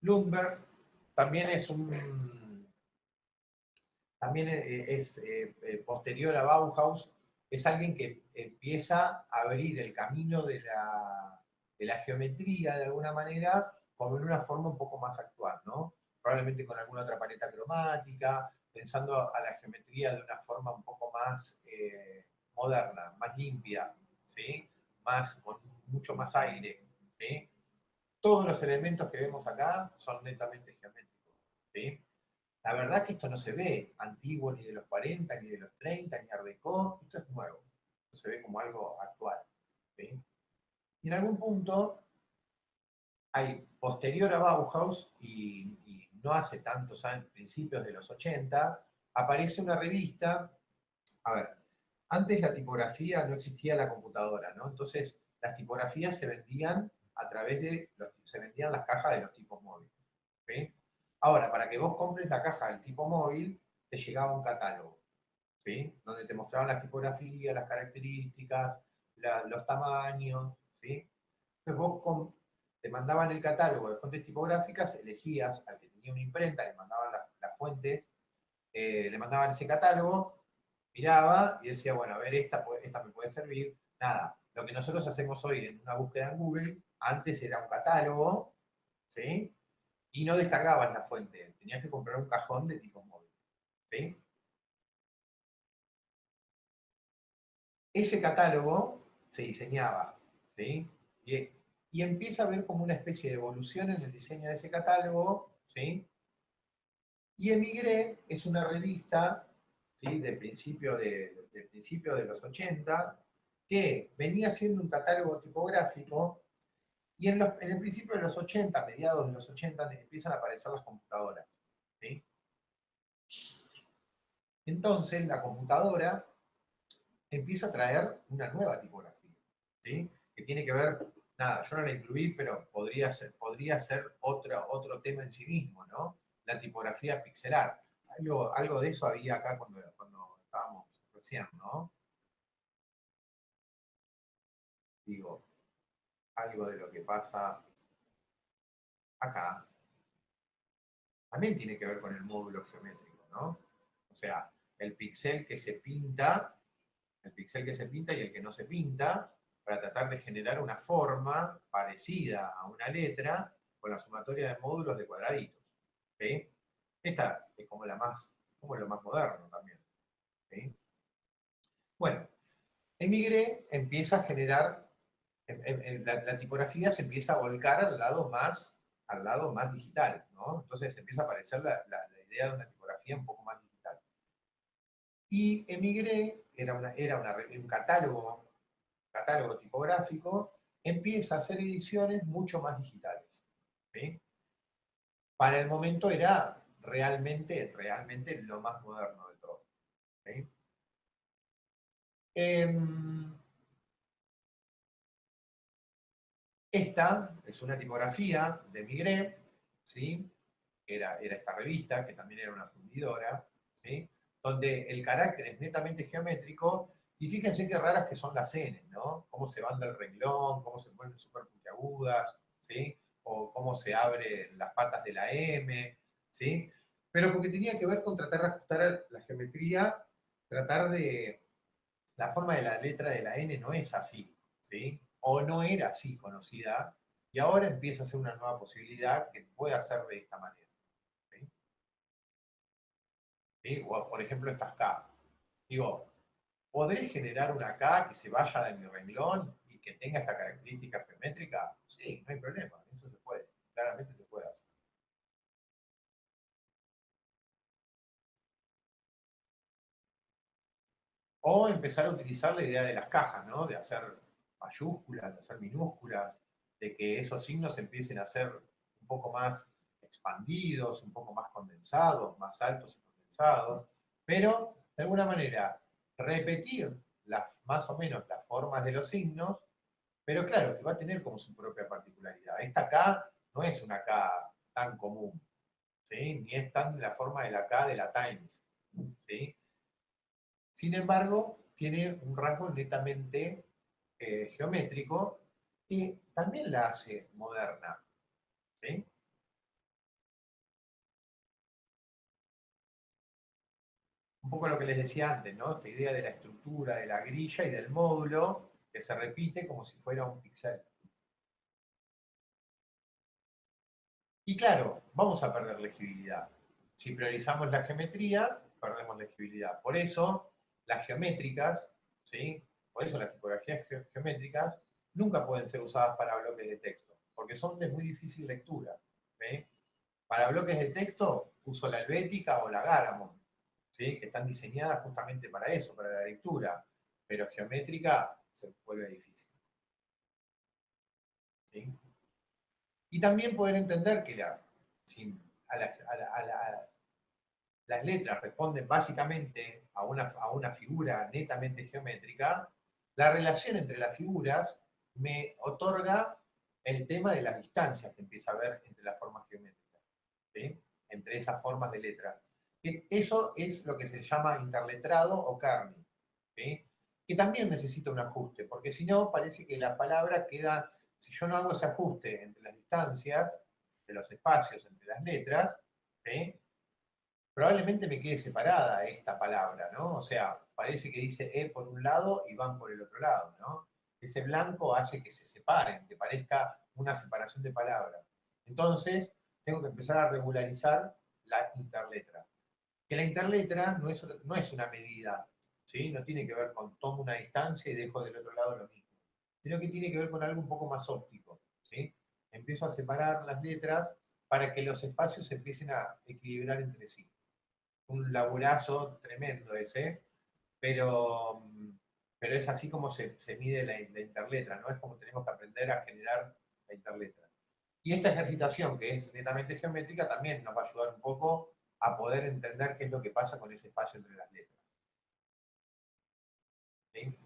Lundberg también es posterior a Bauhaus, es alguien que empieza a abrir el camino de la geometría de alguna manera, como en una forma un poco más actual, ¿no? Probablemente con alguna otra paleta cromática, pensando a la geometría de una forma un poco más moderna, más limpia, ¿sí? Con mucho más aire, ¿sí? Todos los elementos que vemos acá son netamente geométricos, ¿sí? La verdad que esto no se ve antiguo ni de los 40, ni de los 30, ni Art Deco, esto es nuevo. Esto se ve como algo actual, ¿sí? Y en algún punto, hay posterior a Bauhaus, y no hace tantos años, principios de los 80, aparece una revista. A ver, antes la tipografía no existía la computadora, ¿no? Entonces, las tipografías se vendían se vendían las cajas de los tipos móviles, ¿sí? Ahora, para que vos compres la caja del tipo móvil, te llegaba un catálogo, ¿sí? Donde te mostraban las tipografías, las características, los tamaños, ¿sí? Entonces te mandaban el catálogo de fuentes tipográficas, elegías al que tenía una imprenta, le mandaban las fuentes, le mandaban ese catálogo, miraba y decía, bueno, a ver, esta me puede servir. Nada, lo que nosotros hacemos hoy en una búsqueda en Google, antes era un catálogo, ¿sí? Y no descargabas la fuente, tenías que comprar un cajón de tipo móvil, ¿sí? Ese catálogo se diseñaba, ¿sí? Y empieza a haber como una especie de evolución en el diseño de ese catálogo, ¿sí? Y Emigré es una revista, ¿sí? Del principio de los 80, que venía siendo un catálogo tipográfico, y en el principio de los 80, mediados de los 80, empiezan a aparecer las computadoras, ¿sí? Entonces la computadora empieza a traer una nueva tipografía, ¿sí? Que tiene que ver, nada, yo no la incluí, pero podría ser otro tema en sí mismo, ¿no? La tipografía pixelar. Algo de eso había acá cuando estábamos recién, ¿no? Digo, algo de lo que pasa acá también tiene que ver con el módulo geométrico, ¿no? O sea, el píxel que se pinta, el píxel que se pinta y el que no se pinta, para tratar de generar una forma parecida a una letra con la sumatoria de módulos de cuadraditos. ¿Sí? Esta es como como lo más moderno también. ¿Sí? Bueno, Emigré empieza a generar, la tipografía se empieza a volcar al lado más digital, ¿no? Entonces empieza a aparecer la idea de una tipografía un poco más digital. Y Emigré un catálogo tipográfico, empieza a hacer ediciones mucho más digitales. ¿Sí? Para el momento era realmente lo más moderno de todo. ¿Sí? Esta es una tipografía de Migré, ¿sí? Era esta revista, que también era una fundidora, ¿sí? Donde el carácter es netamente geométrico, y fíjense qué raras que son las N, ¿no? Cómo se banda el renglón, cómo se ponen súper puntiagudas, ¿sí? O cómo se abren las patas de la M, ¿sí? Pero porque tenía que ver con tratar de ajustar la geometría, tratar de... La forma de la letra de la N no es así, ¿sí? O no era así conocida, y ahora empieza a ser una nueva posibilidad que pueda ser de esta manera. ¿Sí? ¿Sí? O, por ejemplo, estas K. Digo, ¿podré generar una K que se vaya de mi renglón y que tenga esta característica geométrica? Sí, no hay problema, eso se puede, claramente se puede hacer. O empezar a utilizar la idea de las cajas, ¿no? De hacer mayúsculas, de hacer minúsculas, de que esos signos empiecen a ser un poco más expandidos, un poco más condensados, más altos y condensados, pero de alguna manera repetir más o menos las formas de los signos, pero claro, que va a tener como su propia particularidad. Esta K no es una K tan común, ¿sí? Ni es tan la forma de la K de la Times, ¿sí? Sin embargo, tiene un rasgo netamente geométrico que también la hace moderna. ¿Sí? Un poco lo que les decía antes, ¿no? Esta idea de la estructura, de la grilla y del módulo que se repite como si fuera un píxel. Y claro, vamos a perder legibilidad. Si priorizamos la geometría, perdemos legibilidad. Por eso, las geométricas, ¿sí? Por eso las tipografías geométricas nunca pueden ser usadas para bloques de texto, porque son de muy difícil lectura. ¿Sí? Para bloques de texto uso la Helvética o la Garamond, ¿sí? Que están diseñadas justamente para eso, para la lectura, pero geométrica se vuelve difícil. ¿Sí? Y también poder entender que si las letras responden básicamente a una figura netamente geométrica, la relación entre las figuras me otorga el tema de las distancias que empieza a haber entre las formas geométricas, ¿sí? Entre esas formas de letra. Eso es lo que se llama interletrado o kerning, ¿sí? Que también necesita un ajuste, porque si no, parece que la palabra queda, si yo no hago ese ajuste entre las distancias, de los espacios entre las letras, ¿sí? Probablemente me quede separada esta palabra, ¿no? O sea, parece que dice E por un lado y van por el otro lado, ¿no? Ese blanco hace que se separen, que parezca una separación de palabras. Entonces, tengo que empezar a regularizar la interletra. Que la interletra no es una medida, ¿sí? No tiene que ver con tomo una distancia y dejo del otro lado lo mismo, sino que tiene que ver con algo un poco más óptico, ¿sí? Empiezo a separar las letras para que los espacios se empiecen a equilibrar entre sí. Un laburazo tremendo ese, pero, pero es así como se mide la interletra, ¿no? Es como tenemos que aprender a generar la interletra. Y esta ejercitación, que es netamente geométrica, también nos va a ayudar un poco a poder entender qué es lo que pasa con ese espacio entre las letras. ¿Sí?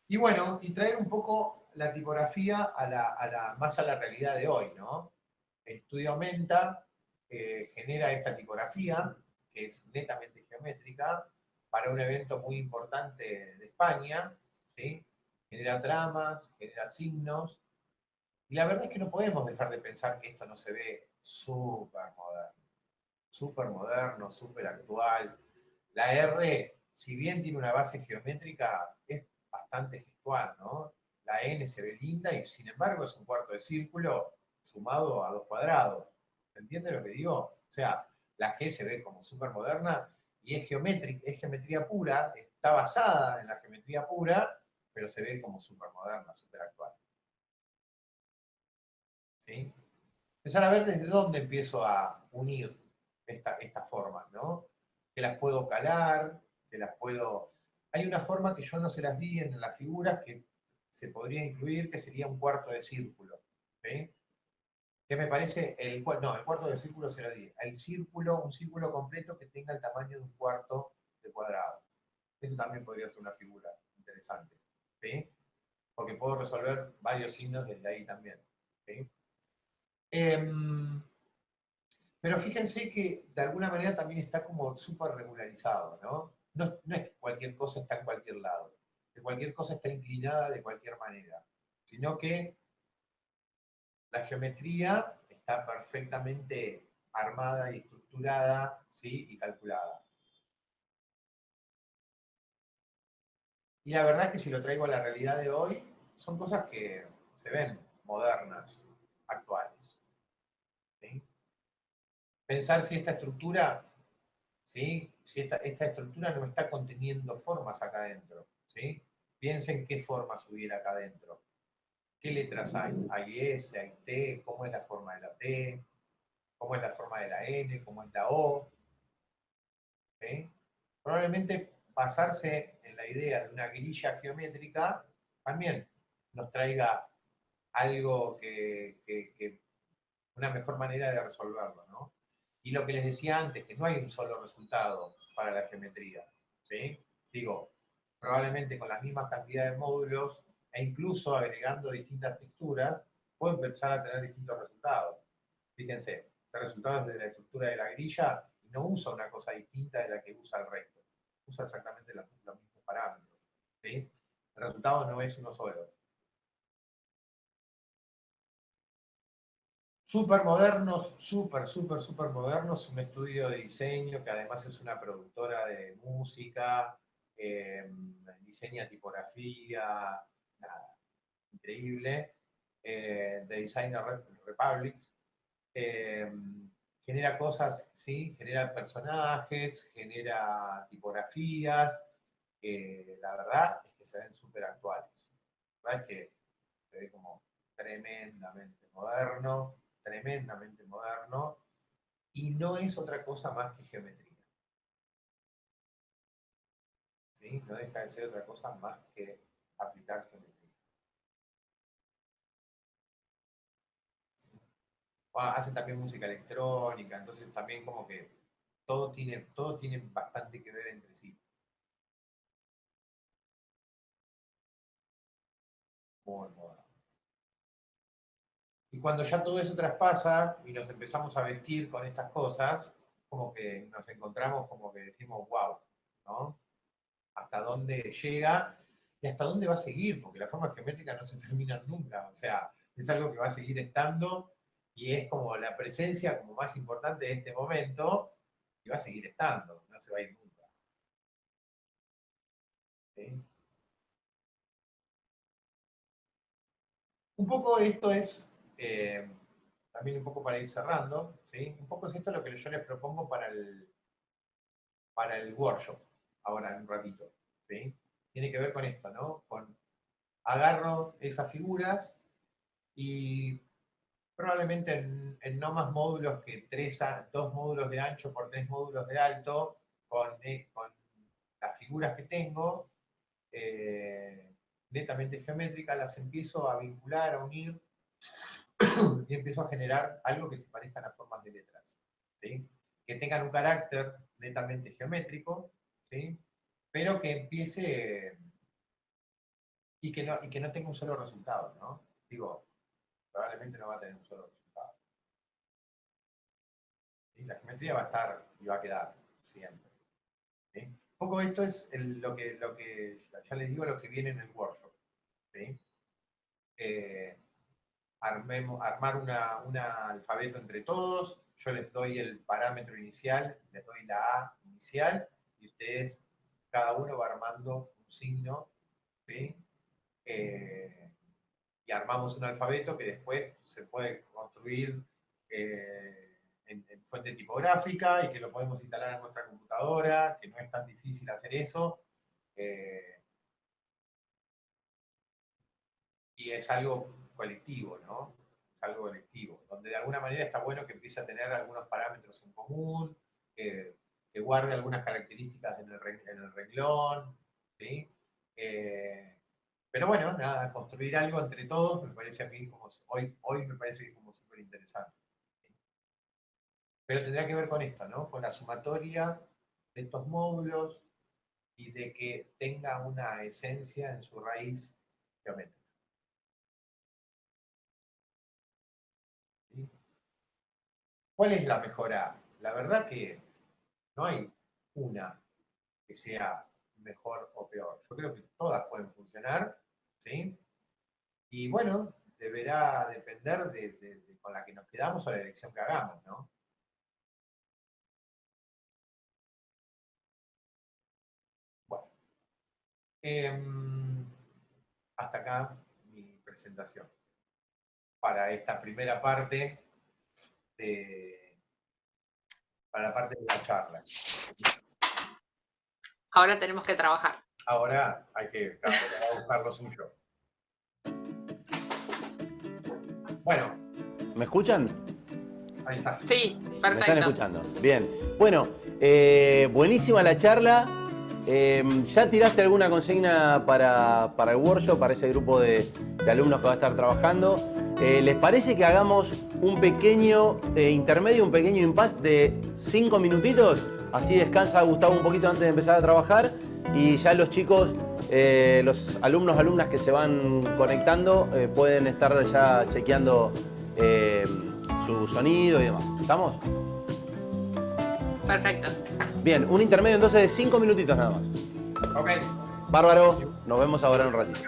Y bueno, y traer un poco la tipografía más a la realidad de hoy, ¿no? El estudio Aumenta genera esta tipografía, que es netamente geométrica, para un evento muy importante de España, ¿sí? Genera tramas, genera signos, y la verdad es que no podemos dejar de pensar que esto no se ve súper moderno, súper actual. La R, si bien tiene una base geométrica, es bastante gestual, ¿no? La N se ve linda y sin embargo es un cuarto de círculo sumado a 2 cuadrados. ¿Se entiende lo que digo? O sea, la G se ve como súper moderna y es geométrica, es geometría pura, está basada en la geometría pura, pero se ve como súper moderna, súper actual. ¿Sí? Empezar a ver desde dónde empiezo a unir estas formas, ¿no? Que las puedo calar, que las puedo... Hay una forma que yo no se las di en las figuras que se podría incluir, que sería un cuarto de círculo. ¿Sí? Que me parece, el cuarto de círculo se lo di. Un círculo completo que tenga el tamaño de un cuarto de cuadrado. Eso también podría ser una figura interesante. ¿Sí? Porque puedo resolver varios signos desde ahí también. ¿Sí? Pero fíjense que de alguna manera también está como súper regularizado, ¿no? No es que cualquier cosa está en cualquier lado, que cualquier cosa está inclinada de cualquier manera, sino que la geometría está perfectamente armada y estructurada, ¿sí? Y calculada. Y la verdad es que si lo traigo a la realidad de hoy, son cosas que se ven modernas, actuales. ¿Sí? Pensar si esta estructura, ¿sí? Si esta estructura no está conteniendo formas acá adentro, ¿sí? Piensen qué formas hubiera acá adentro. ¿Qué letras hay? Hay S, hay T, ¿cómo es la forma de la T? ¿Cómo es la forma de la N? ¿Cómo es la O? ¿Sí? Probablemente basarse en la idea de una grilla geométrica también nos traiga algo una mejor manera de resolverlo, ¿no? Y lo que les decía antes, que no hay un solo resultado para la geometría, ¿sí? Digo, probablemente con las mismas cantidades de módulos e incluso agregando distintas texturas, puedo empezar a tener distintos resultados. Fíjense, el resultado es de la estructura de la grilla y no usa una cosa distinta de la que usa el resto. Usa exactamente los mismos parámetros, ¿sí? El resultado no es uno solo. Súper modernos, súper modernos, un estudio de diseño que además es una productora de música, diseña tipografía, nada, increíble, de Designer Republic, genera cosas, ¿sí? Genera personajes, genera tipografías, la verdad es que se ven súper actuales. La verdad es que se ve como tremendamente moderno, y no es otra cosa más que geometría. ¿Sí? No deja de ser otra cosa más que aplicar geometría. Hacen también música electrónica, entonces también como que todo tiene bastante que ver entre sí. Muy moderno. Y cuando ya todo eso traspasa y nos empezamos a vestir con estas cosas, como que nos encontramos como que decimos, wow, ¿no? Hasta dónde llega y hasta dónde va a seguir, porque las formas geométricas no se terminan nunca, o sea, es algo que va a seguir estando y es como la presencia como más importante de este momento y va a seguir estando, no se va a ir nunca. ¿Sí? Un poco esto es, también un poco para ir cerrando, ¿sí? Un poco es esto lo que yo les propongo para el workshop, ahora en un ratito, ¿sí? Tiene que ver con esto, ¿no? Agarro esas figuras y probablemente en no más módulos que 2 módulos de ancho por 3 módulos de alto, con las figuras que tengo, netamente geométricas, las empiezo a vincular, a unir, y empiezo a generar algo que se parezcan a formas de letras. ¿sí? Que tengan un carácter netamente geométrico, ¿sí? Pero que empiece y que no tenga un solo resultado, ¿no? Digo, probablemente no va a tener un solo resultado. ¿Sí? La geometría va a estar y va a quedar siempre. ¿Sí? Un poco esto es lo que, ya les digo, lo que viene en el workshop. ¿Sí? Armar un alfabeto entre todos, yo les doy el parámetro inicial, les doy la A inicial, y ustedes, cada uno va armando un signo, ¿sí? Y armamos un alfabeto que después se puede construir en fuente tipográfica y que lo podemos instalar en nuestra computadora, que no es tan difícil hacer eso. Y es algo colectivo, ¿no? Es algo colectivo, donde de alguna manera está bueno que empiece a tener algunos parámetros en común, que guarde algunas características en el renglón, ¿sí? Pero bueno, nada, construir algo entre todos me parece a mí como, hoy me parece que es como súper interesante. ¿Sí? Pero tendrá que ver con esto, ¿no? Con la sumatoria de estos módulos y de que tenga una esencia en su raíz geométrica. ¿Sí? ¿Cuál es la mejora? La verdad que no hay una que sea mejor o peor. Yo creo que todas pueden funcionar, ¿sí? Y bueno, deberá depender con la que nos quedamos o la elección que hagamos, ¿no? Bueno, hasta acá mi presentación para esta primera parte para la parte de la charla. Ahora tenemos que trabajar. Ahora hay que buscar lo suyo. Bueno. ¿Me escuchan? Ahí está. Sí, perfecto. ¿Me están escuchando? Bien. Bueno, buenísima la charla. ¿Ya tiraste alguna consigna para el workshop, para ese grupo de alumnos que va a estar trabajando? ¿Les parece que hagamos un pequeño intermedio, un pequeño impasse de 5 minutitos? Así descansa Gustavo un poquito antes de empezar a trabajar y ya los chicos, los alumnas que se van conectando pueden estar ya chequeando su sonido y demás. ¿Estamos? Perfecto. Bien, un intermedio entonces de 5 minutitos nada más. Ok. Bárbaro, nos vemos ahora en un ratito.